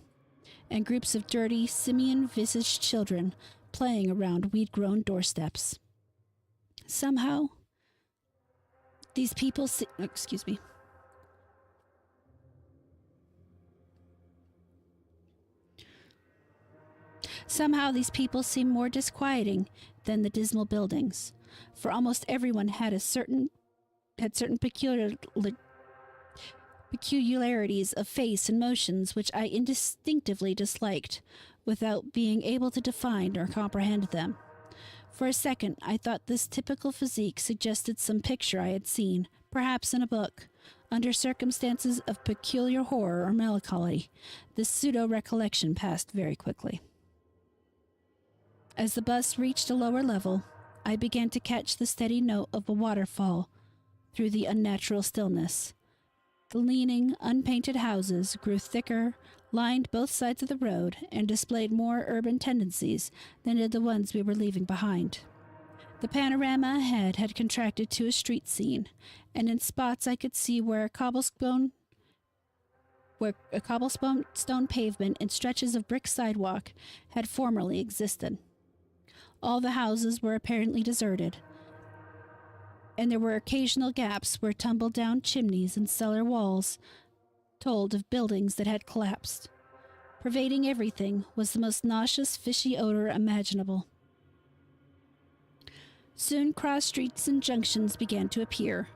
and groups of dirty, simian-visaged children playing around weed-grown doorsteps. Somehow, these people seem more disquieting than the dismal buildings, for almost everyone had certain peculiarities of face and motions which I instinctively disliked, without being able to define or comprehend them. For a second, I thought this typical physique suggested some picture I had seen, perhaps in a book, under circumstances of peculiar horror or melancholy. This pseudo-recollection passed very quickly. As the bus reached a lower level, I began to catch the steady note of a waterfall through the unnatural stillness. The leaning, unpainted houses grew thicker, lined both sides of the road, and displayed more urban tendencies than did the ones we were leaving behind. The panorama ahead had contracted to a street scene, and in spots I could see where a cobblestone pavement and stretches of brick sidewalk had formerly existed. All the houses were apparently deserted, and there were occasional gaps where tumbled-down chimneys and cellar walls told of buildings that had collapsed. Pervading everything was the most nauseous, fishy odor imaginable. Soon cross streets and junctions began to appear,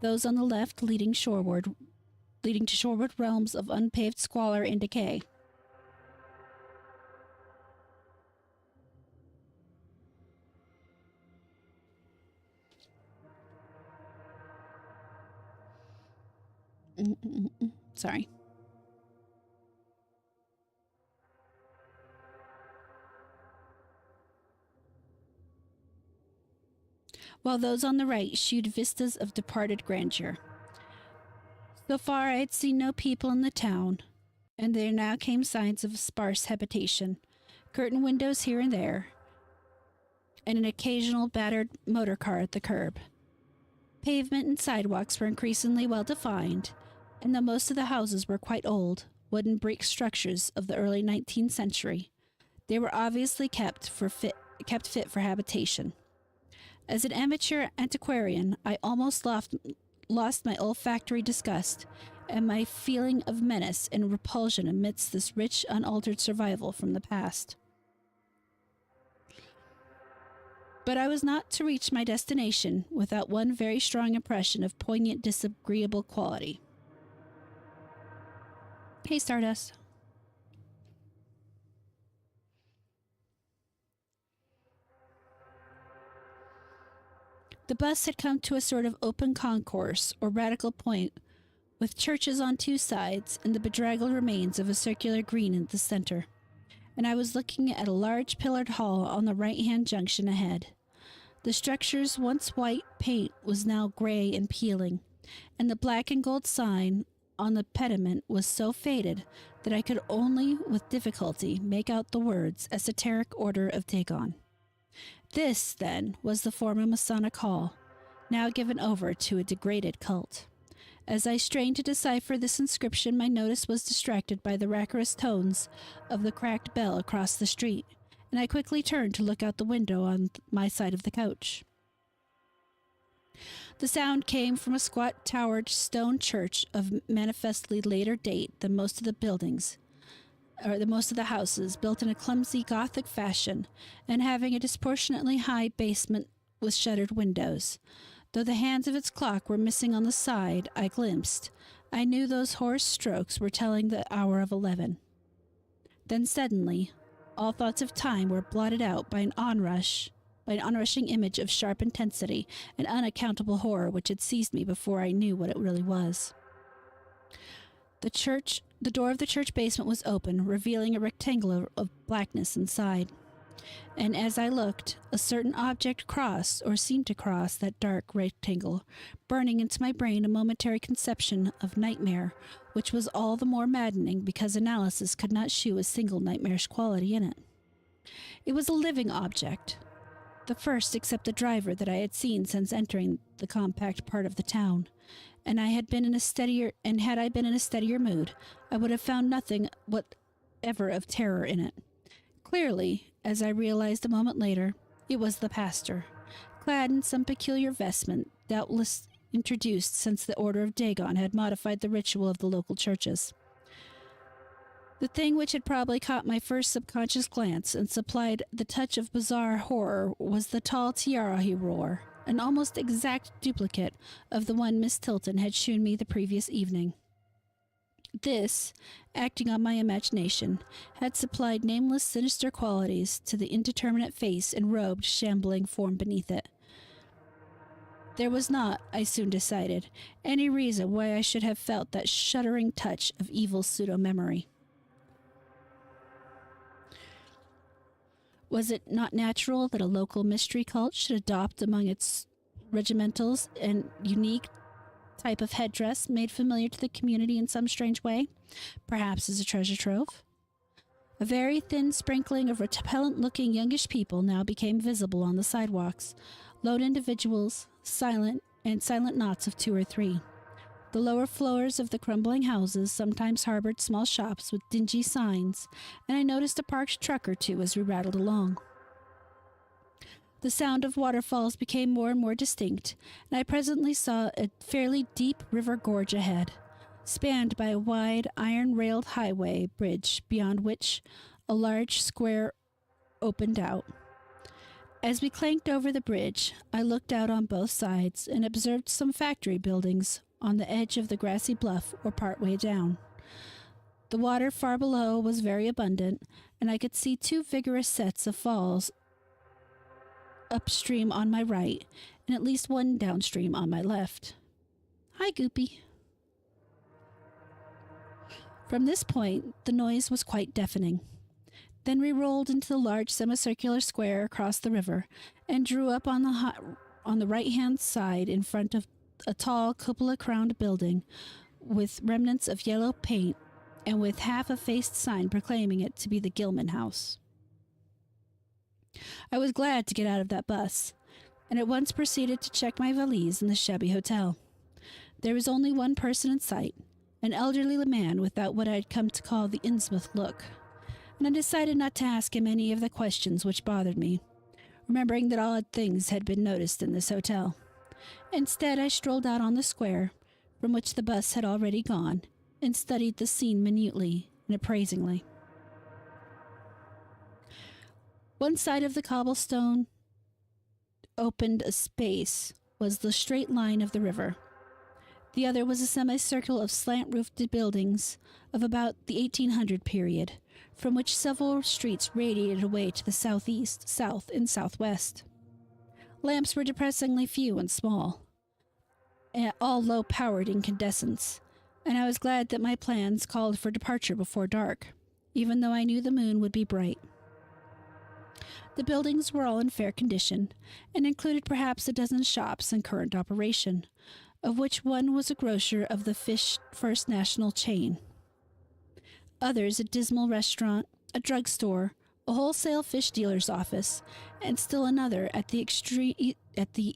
those on the left leading to shoreward realms of unpaved squalor and decay. Sorry. While those on the right shewed vistas of departed grandeur. So far I had seen no people in the town, and there now came signs of sparse habitation, curtained windows here and there, and an occasional battered motor car at the curb. Pavement and sidewalks were increasingly well defined, and though most of the houses were quite old, wooden brick structures of the early 19th century, they were obviously kept fit for habitation. As an amateur antiquarian, I almost lost my olfactory disgust and my feeling of menace and repulsion amidst this rich, unaltered survival from the past. But I was not to reach my destination without one very strong impression of poignant, disagreeable quality. Hey, Stardust. The bus had come to a sort of open concourse or radical point, with churches on two sides and the bedraggled remains of a circular green in the center, and I was looking at a large pillared hall on the right-hand junction ahead. The structure's once white paint was now gray and peeling, and the black and gold sign on the pediment was so faded that I could only with difficulty make out the words Esoteric Order of Dagon. This, then, was the former Masonic Hall, now given over to a degraded cult. As I strained to decipher this inscription, my notice was distracted by the rancorous tones of the cracked bell across the street, and I quickly turned to look out the window on my side of the coach. The sound came from a squat towered stone church of manifestly later date than most of the houses, built in a clumsy Gothic fashion and having a disproportionately high basement with shuttered windows. Though the hands of its clock were missing on the side I glimpsed, I knew those hoarse strokes were telling the hour of 11. Then suddenly, all thoughts of time were blotted out by an onrushing image of sharp intensity and unaccountable horror which had seized me before I knew what it really was. The door of the church basement was open, revealing a rectangle of blackness inside. And as I looked, a certain object crossed, or seemed to cross, that dark rectangle, burning into my brain a momentary conception of nightmare, which was all the more maddening because analysis could not shew a single nightmarish quality in it. It was a living object, the first except the driver that I had seen since entering the compact part of the town, and had I been in a steadier mood, I would have found nothing whatever of terror in it. Clearly, as I realized a moment later, it was the pastor, clad in some peculiar vestment, doubtless introduced since the Order of Dagon had modified the ritual of the local churches. The thing which had probably caught my first subconscious glance and supplied the touch of bizarre horror was the tall tiara he wore, an almost exact duplicate of the one Miss Tilton had shewn me the previous evening. This, acting on my imagination, had supplied nameless sinister qualities to the indeterminate face and robed, shambling form beneath it. There was not, I soon decided, any reason why I should have felt that shuddering touch of evil pseudo-memory. Was it not natural that a local mystery cult should adopt among its regimentals an unique type of headdress made familiar to the community in some strange way, perhaps as a treasure trove? A very thin sprinkling of repellent-looking youngish people now became visible on the sidewalks, lone individuals, silent knots of 2 or 3. The lower floors of the crumbling houses sometimes harbored small shops with dingy signs, and I noticed a parked truck or two as we rattled along. The sound of waterfalls became more and more distinct, and I presently saw a fairly deep river gorge ahead, spanned by a wide iron-railed highway bridge beyond which a large square opened out. As we clanked over the bridge, I looked out on both sides and observed some factory buildings on the edge of the grassy bluff or part way down. The water far below was very abundant, and I could see 2 vigorous sets of falls upstream on my right and at least one downstream on my left. Hi, Goopy. From this point, the noise was quite deafening. Then we rolled into the large semicircular square across the river and drew up on the right-hand side in front of a tall cupola-crowned building with remnants of yellow paint and with half-effaced sign proclaiming it to be the Gilman House. I was glad to get out of that bus, and at once proceeded to check my valise in the shabby hotel. There was only one person in sight, an elderly man without what I had come to call the Innsmouth look, and I decided not to ask him any of the questions which bothered me, remembering that odd things had been noticed in this hotel. Instead, I strolled out on the square, from which the bus had already gone, and studied the scene minutely and appraisingly. One side of the cobblestone opened a space was the straight line of the river. The other was a semicircle of slant-roofed buildings of about the 1800 period, from which several streets radiated away to the southeast, south, and southwest. Lamps were depressingly few and small, all low-powered incandescents, and I was glad that my plans called for departure before dark, even though I knew the moon would be bright. The buildings were all in fair condition, and included perhaps a dozen shops in current operation, of which one was a grocer of the First National chain. Others a dismal restaurant, a drugstore, a wholesale fish dealer's office, and still another at the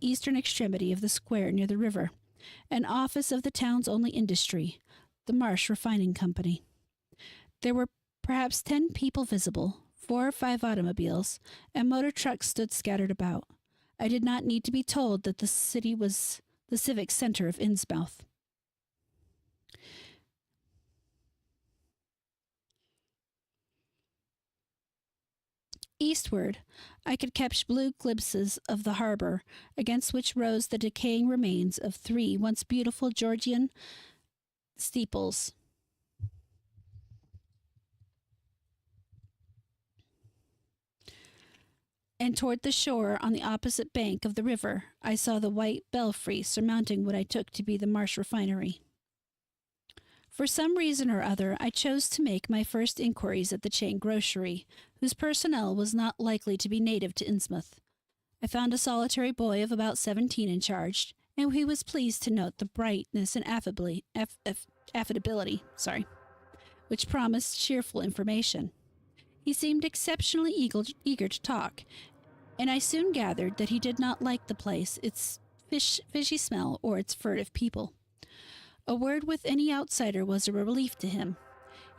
eastern extremity of the square near the river, an office of the town's only industry, the Marsh Refining Company. There were perhaps 10 people visible, 4 or 5 automobiles, and motor trucks stood scattered about. I did not need to be told that the city was the civic center of Innsmouth. Eastward, I could catch blue glimpses of the harbor, against which rose the decaying remains of 3 once beautiful Georgian steeples. And toward the shore on the opposite bank of the river, I saw the white belfry surmounting what I took to be the Marsh refinery. For some reason or other, I chose to make my first inquiries at the chain grocery, whose personnel was not likely to be native to Innsmouth. I found a solitary boy of about 17 in charge, and he was pleased to note the brightness and affability, which promised cheerful information. He seemed exceptionally eager to talk, and I soon gathered that he did not like the place, its fishy smell, or its furtive people. A word with any outsider was a relief to him.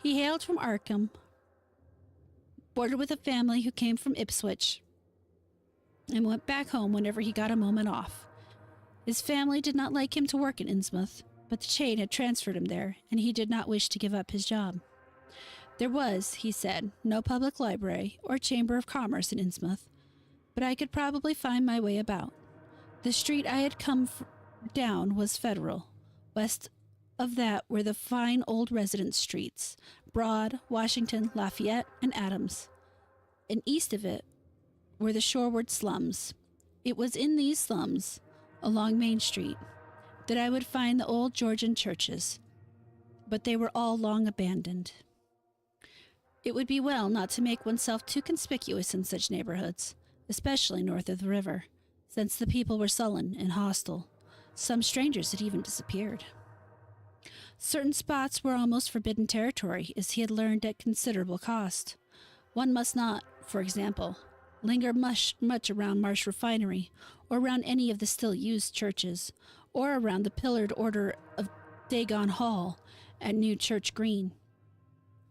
He hailed from Arkham, boarded with a family who came from Ipswich, and went back home whenever he got a moment off. His family did not like him to work in Innsmouth, but the chain had transferred him there, and he did not wish to give up his job. There was, he said, no public library or chamber of commerce in Innsmouth, but I could probably find my way about. The street I had come down was Federal. West of that were the fine old residence streets, Broad, Washington, Lafayette, and Adams. And east of it were the shoreward slums. It was in these slums, along Main Street, that I would find the old Georgian churches, but they were all long abandoned. It would be well not to make oneself too conspicuous in such neighborhoods, especially north of the river, since the people were sullen and hostile. Some strangers had even disappeared. Certain spots were almost forbidden territory, as he had learned at considerable cost. One must not, for example, linger much around Marsh Refinery, or around any of the still used churches, or around the pillared order of Dagon Hall at New Church Green.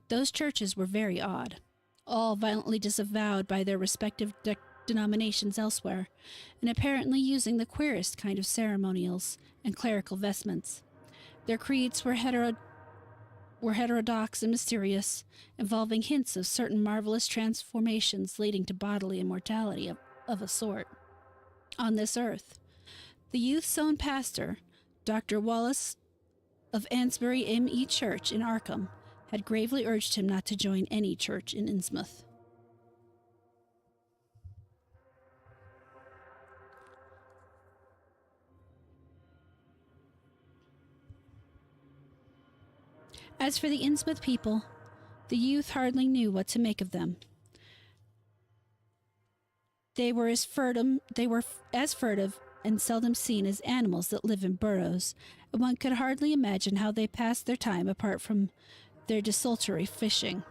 Those churches were very odd, all violently disavowed by their respective denominations elsewhere, and apparently using the queerest kind of ceremonials and clerical vestments. Their creeds were heterodox and mysterious, involving hints of certain marvelous transformations leading to bodily immortality of a sort. On this earth, the youth's own pastor, Dr. Wallace of Ansbury M.E. Church in Arkham, had gravely urged him not to join any church in Innsmouth. As for the Innsmouth people, the youth hardly knew what to make of them. They were as furtive and seldom seen as animals that live in burrows, and one could hardly imagine how they passed their time apart from their desultory fishing.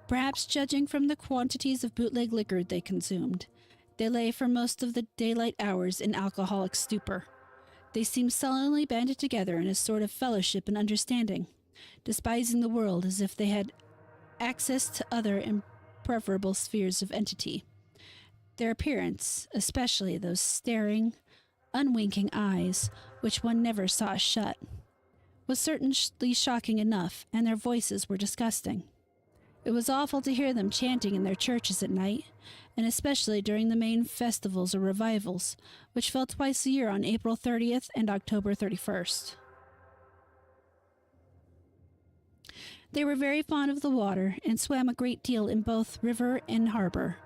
Perhaps judging from the quantities of bootleg liquor they consumed, they lay for most of the daylight hours in alcoholic stupor. They seemed sullenly banded together in a sort of fellowship and understanding, despising the world as if they had access to other impreferable spheres of entity. Their appearance, especially those staring, unwinking eyes, which one never saw shut, was certainly shocking enough, and their voices were disgusting. It was awful to hear them chanting in their churches at night, and especially during the main festivals or revivals, which fell twice a year on April 30th and October 31st. They were very fond of the water and swam a great deal in both river and harbor.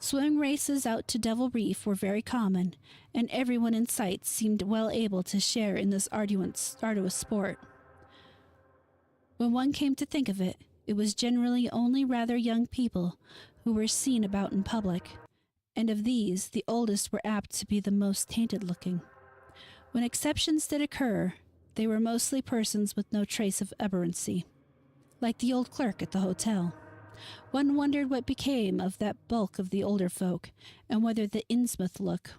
Swimming races out to Devil Reef were very common, and everyone in sight seemed well able to share in this arduous sport. When one came to think of it, it was generally only rather young people who were seen about in public, and of these the oldest were apt to be the most tainted-looking. When exceptions did occur, they were mostly persons with no trace of aberrancy, like the old clerk at the hotel. One wondered what became of that bulk of the older folk, and whether the Innsmouth look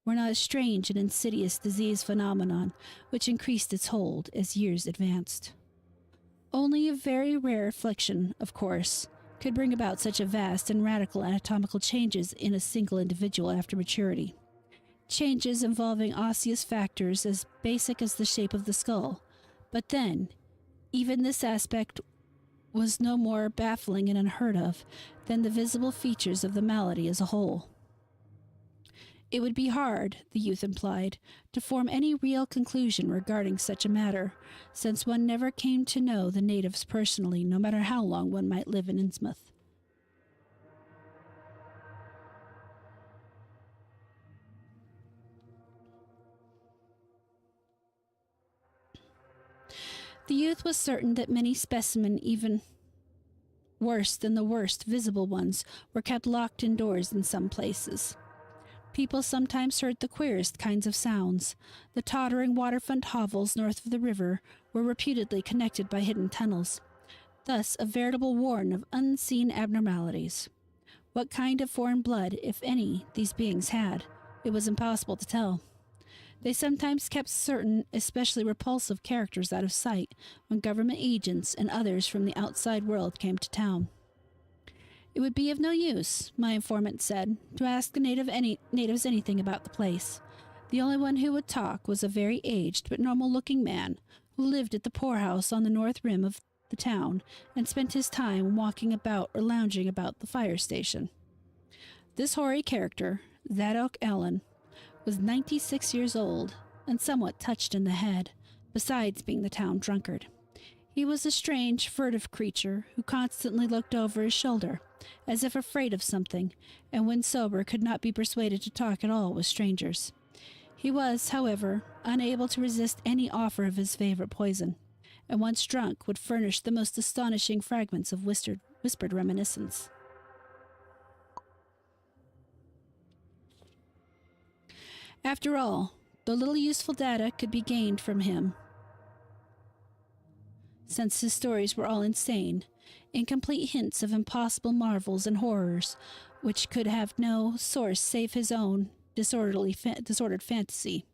were not a strange and insidious disease phenomenon which increased its hold as years advanced. Only a very rare affliction, of course, could bring about such a vast and radical anatomical changes in a single individual after maturity. Changes involving osseous factors as basic as the shape of the skull, but then, even this aspect was no more baffling and unheard of than the visible features of the malady as a whole. It would be hard, the youth implied, to form any real conclusion regarding such a matter, since one never came to know the natives personally, no matter how long one might live in Innsmouth. The youth was certain that many specimens, even worse than the worst visible ones, were kept locked indoors in some places. People sometimes heard the queerest kinds of sounds. The tottering waterfront hovels north of the river were reputedly connected by hidden tunnels, thus a veritable warren of unseen abnormalities. What kind of foreign blood, if any, these beings had, it was impossible to tell. They sometimes kept certain, especially repulsive characters out of sight when government agents and others from the outside world came to town. It would be of no use, my informant said, to ask the natives anything about the place. The only one who would talk was a very aged but normal-looking man who lived at the poorhouse on the north rim of the town and spent his time walking about or lounging about the fire station. This hoary character, Zadok Allen, was 96 years old and somewhat touched in the head, besides being the town drunkard. He was a strange, furtive creature who constantly looked over his shoulder, as if afraid of something, and when sober could not be persuaded to talk at all with strangers. He was, however, unable to resist any offer of his favorite poison, and once drunk would furnish the most astonishing fragments of whispered reminiscence. After all, though little useful data could be gained from him, since his stories were all insane, incomplete hints of impossible marvels and horrors, which could have no source save his own disordered fantasy.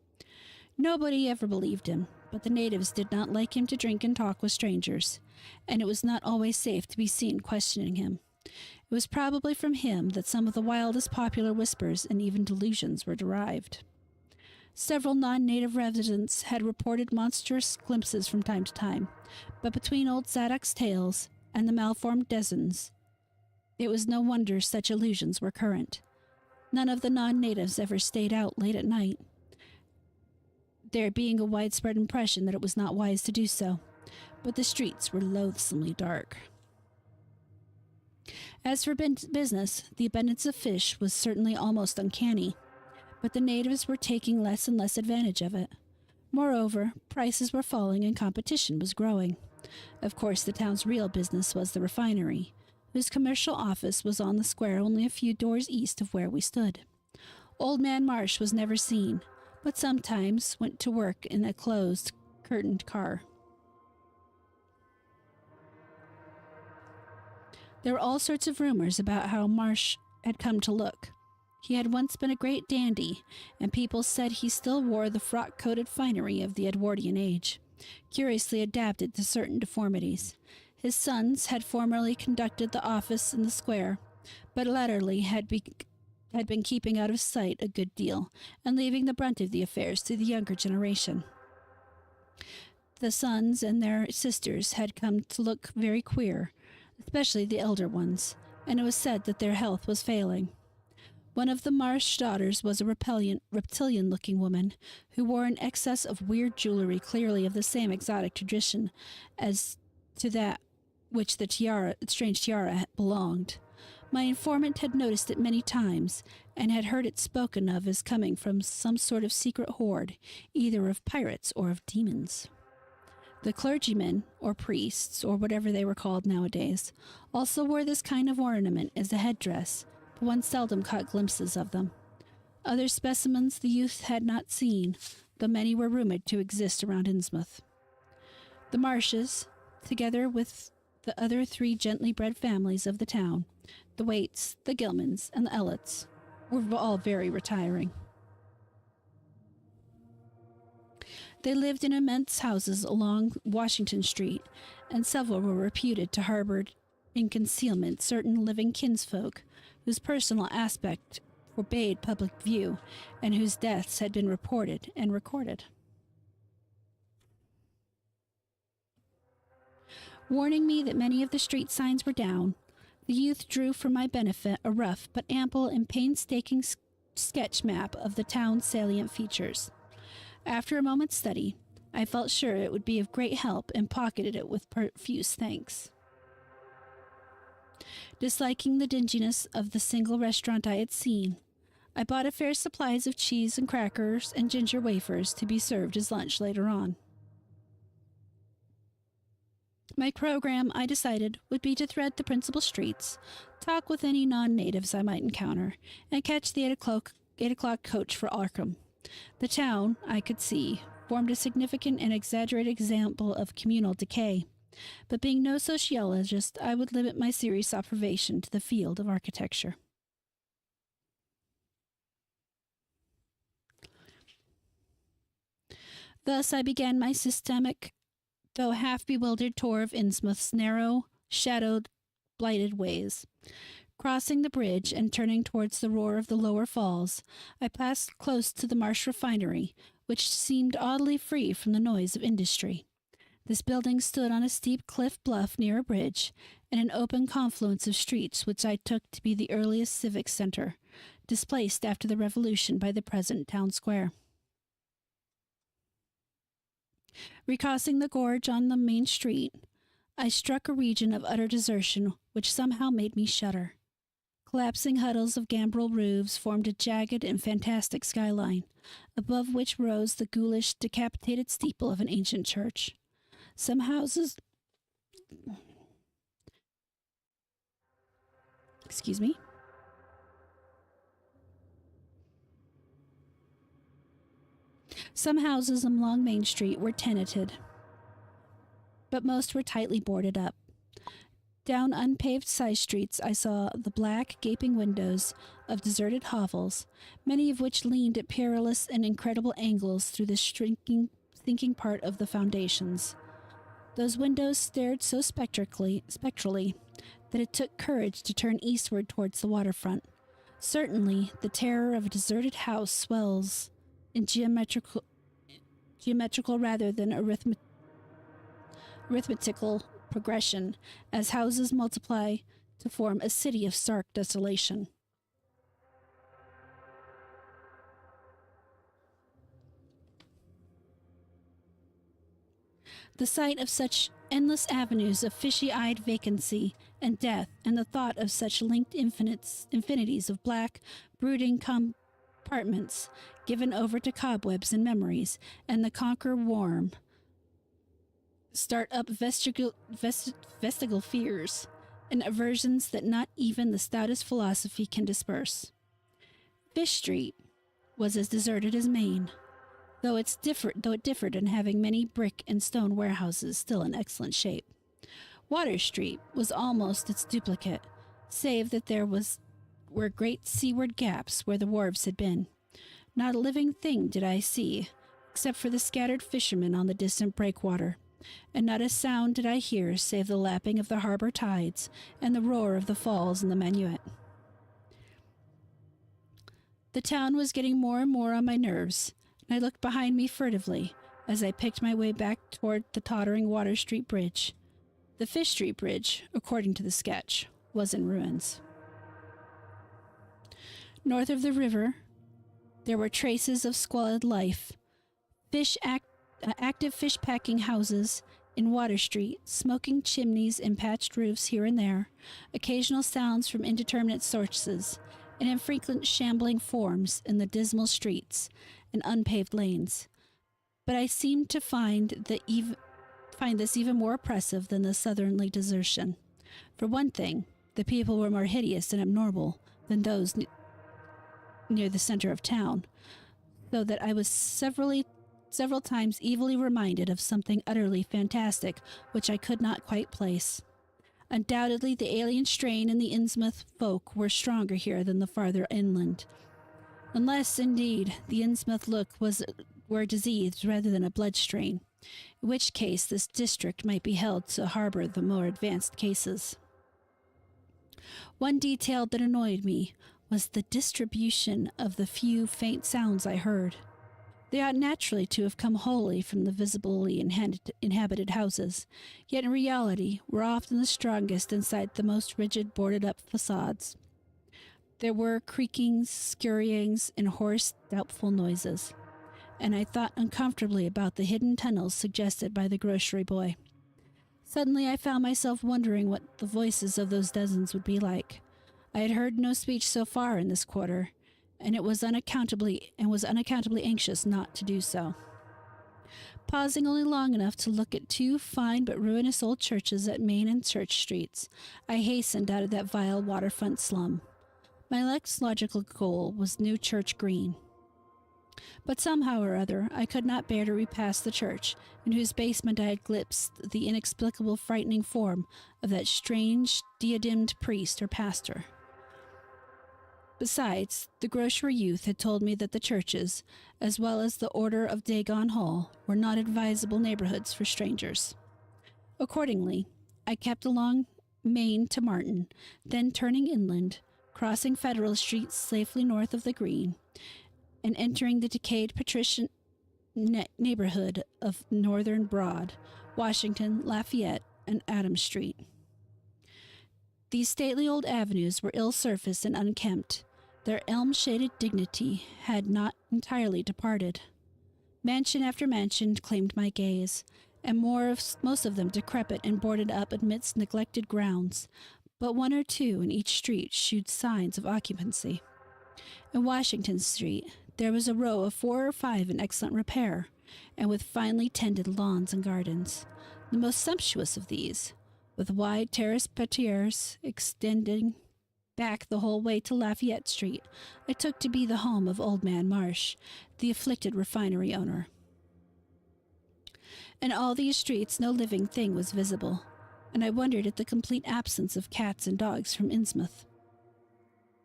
Nobody ever believed him, but the natives did not like him to drink and talk with strangers, and it was not always safe to be seen questioning him. It was probably from him that some of the wildest popular whispers and even delusions were derived. Several non-native residents had reported monstrous glimpses from time to time, but between old Zadok's tales and the malformed Desons, it was no wonder such illusions were current. None of the non-natives ever stayed out late at night, there being a widespread impression that it was not wise to do so, but the streets were loathsomely dark. As for business, the abundance of fish was certainly almost uncanny, but the natives were taking less and less advantage of it. Moreover, prices were falling and competition was growing. Of course, the town's real business was the refinery, whose commercial office was on the square only a few doors east of where we stood. Old Man Marsh was never seen, but sometimes went to work in a closed, curtained car. There were all sorts of rumors about how Marsh had come to look. He had once been a great dandy, and people said he still wore the frock-coated finery of the Edwardian age, curiously adapted to certain deformities. His sons had formerly conducted the office in the square, but latterly had been keeping out of sight a good deal, and leaving the brunt of the affairs to the younger generation. The sons and their sisters had come to look very queer, especially the elder ones, and it was said that their health was failing. One of the Marsh daughters was a reptilian-looking woman who wore an excess of weird jewelry clearly of the same exotic tradition as to that which the strange tiara belonged. My informant had noticed it many times and had heard it spoken of as coming from some sort of secret horde, either of pirates or of demons. The clergymen, or priests, or whatever they were called nowadays, also wore this kind of ornament as a headdress, but one seldom caught glimpses of them. Other specimens the youth had not seen, though many were rumored to exist around Innsmouth. The Marshes, together with the other 3 gently bred families of the town, the Waits, the Gilmans, and the Elliots, were all very retiring. They lived in immense houses along Washington Street, and several were reputed to harbor in concealment certain living kinsfolk whose personal aspect forbade public view and whose deaths had been reported and recorded. Warning me that many of the street signs were down, the youth drew for my benefit a rough but ample and painstaking sketch map of the town's salient features. After a moment's study, I felt sure it would be of great help and pocketed it with profuse thanks. Disliking the dinginess of the single restaurant I had seen, I bought a fair supplies of cheese and crackers and ginger wafers to be served as lunch later on. My program, I decided, would be to thread the principal streets, talk with any non-natives I might encounter, and catch the 8 o'clock coach for Arkham. The town, I could see, formed a significant and exaggerated example of communal decay, but being no sociologist, I would limit my serious observation to the field of architecture. Thus I began my systemic, though half-bewildered tour of Innsmouth's narrow, shadowed, blighted ways. Crossing the bridge and turning towards the roar of the lower falls, I passed close to the Marsh refinery, which seemed oddly free from the noise of industry. This building stood on a steep cliff bluff near a bridge, and an open confluence of streets which I took to be the earliest civic center, displaced after the revolution by the present town square. Recrossing the gorge on the main street, I struck a region of utter desertion which somehow made me shudder. Collapsing huddles of gambrel roofs formed a jagged and fantastic skyline, above which rose the ghoulish, decapitated steeple of an ancient church. Some houses... Excuse me? Some houses along Main Street were tenanted, but most were tightly boarded up. Down unpaved side streets I saw the black, gaping windows of deserted hovels, many of which leaned at perilous and incredible angles through the sinking part of the foundations. Those windows stared so spectrally that it took courage to turn eastward towards the waterfront. Certainly, the terror of a deserted house swells in geometrical rather than arithmetical progression as houses multiply to form a city of stark desolation. The sight of such endless avenues of fishy-eyed vacancy and death, and the thought of such linked infinities of black, brooding compartments given over to cobwebs and memories, and the conquer worm, start up vestigial fears and aversions that not even the stoutest philosophy can disperse. Fish Street was as deserted as Main, though it differed in having many brick and stone warehouses still in excellent shape. Water Street was almost its duplicate, save that there were great seaward gaps where the wharves had been. Not a living thing did I see, except for the scattered fishermen on the distant breakwater, and not a sound did I hear save the lapping of the harbor tides and the roar of the falls in the Minuet. The town was getting more and more on my nerves, and I looked behind me furtively as I picked my way back toward the tottering Water Street Bridge. The Fish Street Bridge, according to the sketch, was in ruins. North of the river, there were traces of squalid life. Active fish-packing houses in Water Street, smoking chimneys and patched roofs here and there, occasional sounds from indeterminate sources, and infrequent shambling forms in the dismal streets and unpaved lanes. But I seemed to find this even more oppressive than the southerly desertion. For one thing, the people were more hideous and abnormal than those near the center of town, so that I was several times evilly reminded of something utterly fantastic which I could not quite place. Undoubtedly, the alien strain in the Innsmouth folk were stronger here than the farther inland. Unless, indeed, the Innsmouth were diseased rather than a blood strain, in which case this district might be held to harbor the more advanced cases. One detail that annoyed me was the distribution of the few faint sounds I heard. They ought naturally to have come wholly from the visibly inhabited houses, yet in reality were often the strongest inside the most rigid boarded-up facades. There were creakings, scurryings, and hoarse, doubtful noises, and I thought uncomfortably about the hidden tunnels suggested by the grocery boy. Suddenly I found myself wondering what the voices of those dozens would be like. I had heard no speech so far in this quarter, and was unaccountably anxious not to do so. Pausing only long enough to look at two fine but ruinous old churches at Main and Church Streets, I hastened out of that vile waterfront slum. My next logical goal was New Church Green. But somehow or other, I could not bear to repass the church, in whose basement I had glimpsed the inexplicable frightening form of that strange, diademed priest or pastor. Besides, the grocery youth had told me that the churches, as well as the Order of Dagon Hall, were not advisable neighborhoods for strangers. Accordingly, I kept along Main to Martin, then turning inland, crossing Federal Street safely north of the Green, and entering the decayed patrician neighborhood of Northern Broad, Washington, Lafayette, and Adams Street. These stately old avenues were ill-surfaced and unkempt. Their elm-shaded dignity had not entirely departed. Mansion after mansion claimed my gaze, and most of them decrepit and boarded up amidst neglected grounds, but one or two in each street shewed signs of occupancy. In Washington Street, there was a row of 4 or 5 in excellent repair, and with finely tended lawns and gardens. The most sumptuous of these, with wide terrace portieres extending back the whole way to Lafayette Street, I took to be the home of Old Man Marsh, the afflicted refinery owner. In all these streets no living thing was visible, and I wondered at the complete absence of cats and dogs from Innsmouth.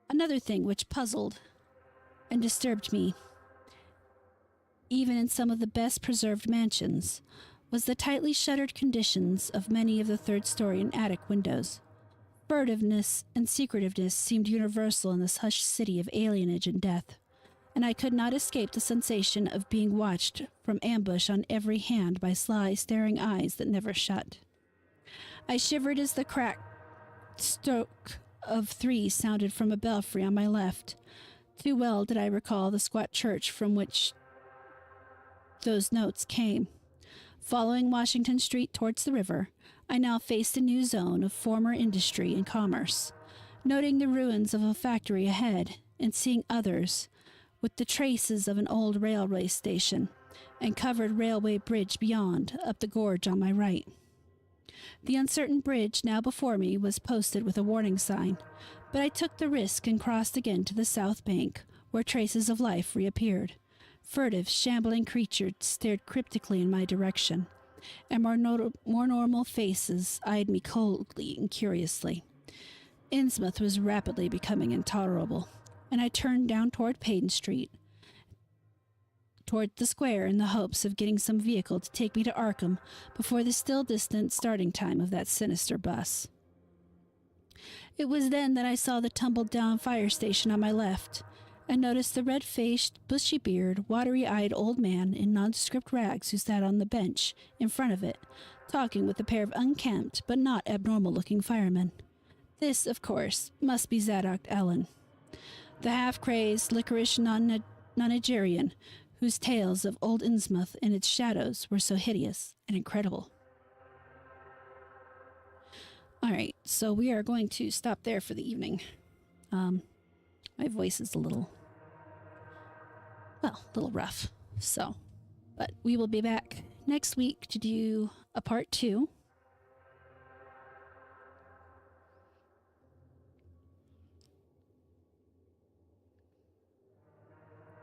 Another thing which puzzled and disturbed me, even in some of the best preserved mansions, was the tightly shuttered conditions of many of the third-story and attic windows. Furtiveness and secretiveness seemed universal in this hushed city of alienage and death, and I could not escape the sensation of being watched from ambush on every hand by sly, staring eyes that never shut. I shivered as the cracked stroke of 3 sounded from a belfry on my left. Too well did I recall the squat church from which those notes came. Following Washington Street towards the river, I now faced a new zone of former industry and commerce, noting the ruins of a factory ahead and seeing others with the traces of an old railway station and covered railway bridge beyond, up the gorge on my right. The uncertain bridge now before me was posted with a warning sign, but I took the risk and crossed again to the south bank, where traces of life reappeared. Furtive, shambling creatures stared cryptically in my direction, and more normal faces eyed me coldly and curiously. Innsmouth was rapidly becoming intolerable, and I turned down toward Payne Street, toward the square, in the hopes of getting some vehicle to take me to Arkham before the still distant starting time of that sinister bus. It was then that I saw the tumbled-down fire station on my left, and noticed the red-faced, bushy-bearded, watery-eyed old man in nondescript rags who sat on the bench in front of it, talking with a pair of unkempt but not abnormal-looking firemen. This, of course, must be Zadok Allen, the half-crazed, licorice nonagerian, whose tales of old Innsmouth and its shadows were so hideous and incredible. All right, so we are going to stop there for the evening. My voice is a little rough, so, but we will be back next week to do a part 2.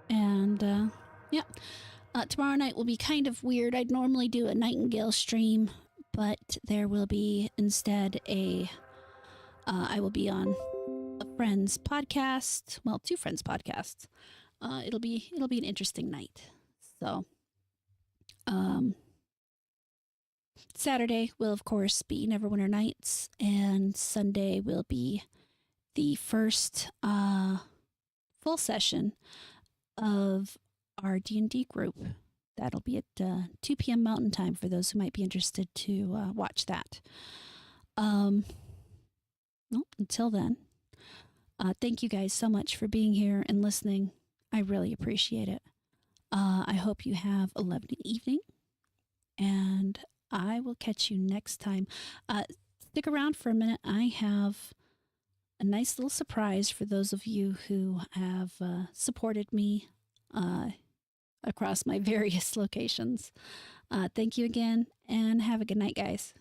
And, tomorrow night will be kind of weird. I'd normally do a Nightingale stream, but there will be instead I will be on a friend's podcast. Well, 2 friends' podcasts. It'll be an interesting night. So, Saturday will, of course, be Neverwinter Nights, and Sunday will be the first full session of our D&D group. That'll be at 2 p.m. Mountain Time for those who might be interested to watch that. Until then, Thank you guys so much for being here and listening. I really appreciate it. I hope you have a lovely evening, and I will catch you next time. Stick around for a minute. I have a nice little surprise for those of you who have supported me across my various locations. Thank you again, and have a good night, guys.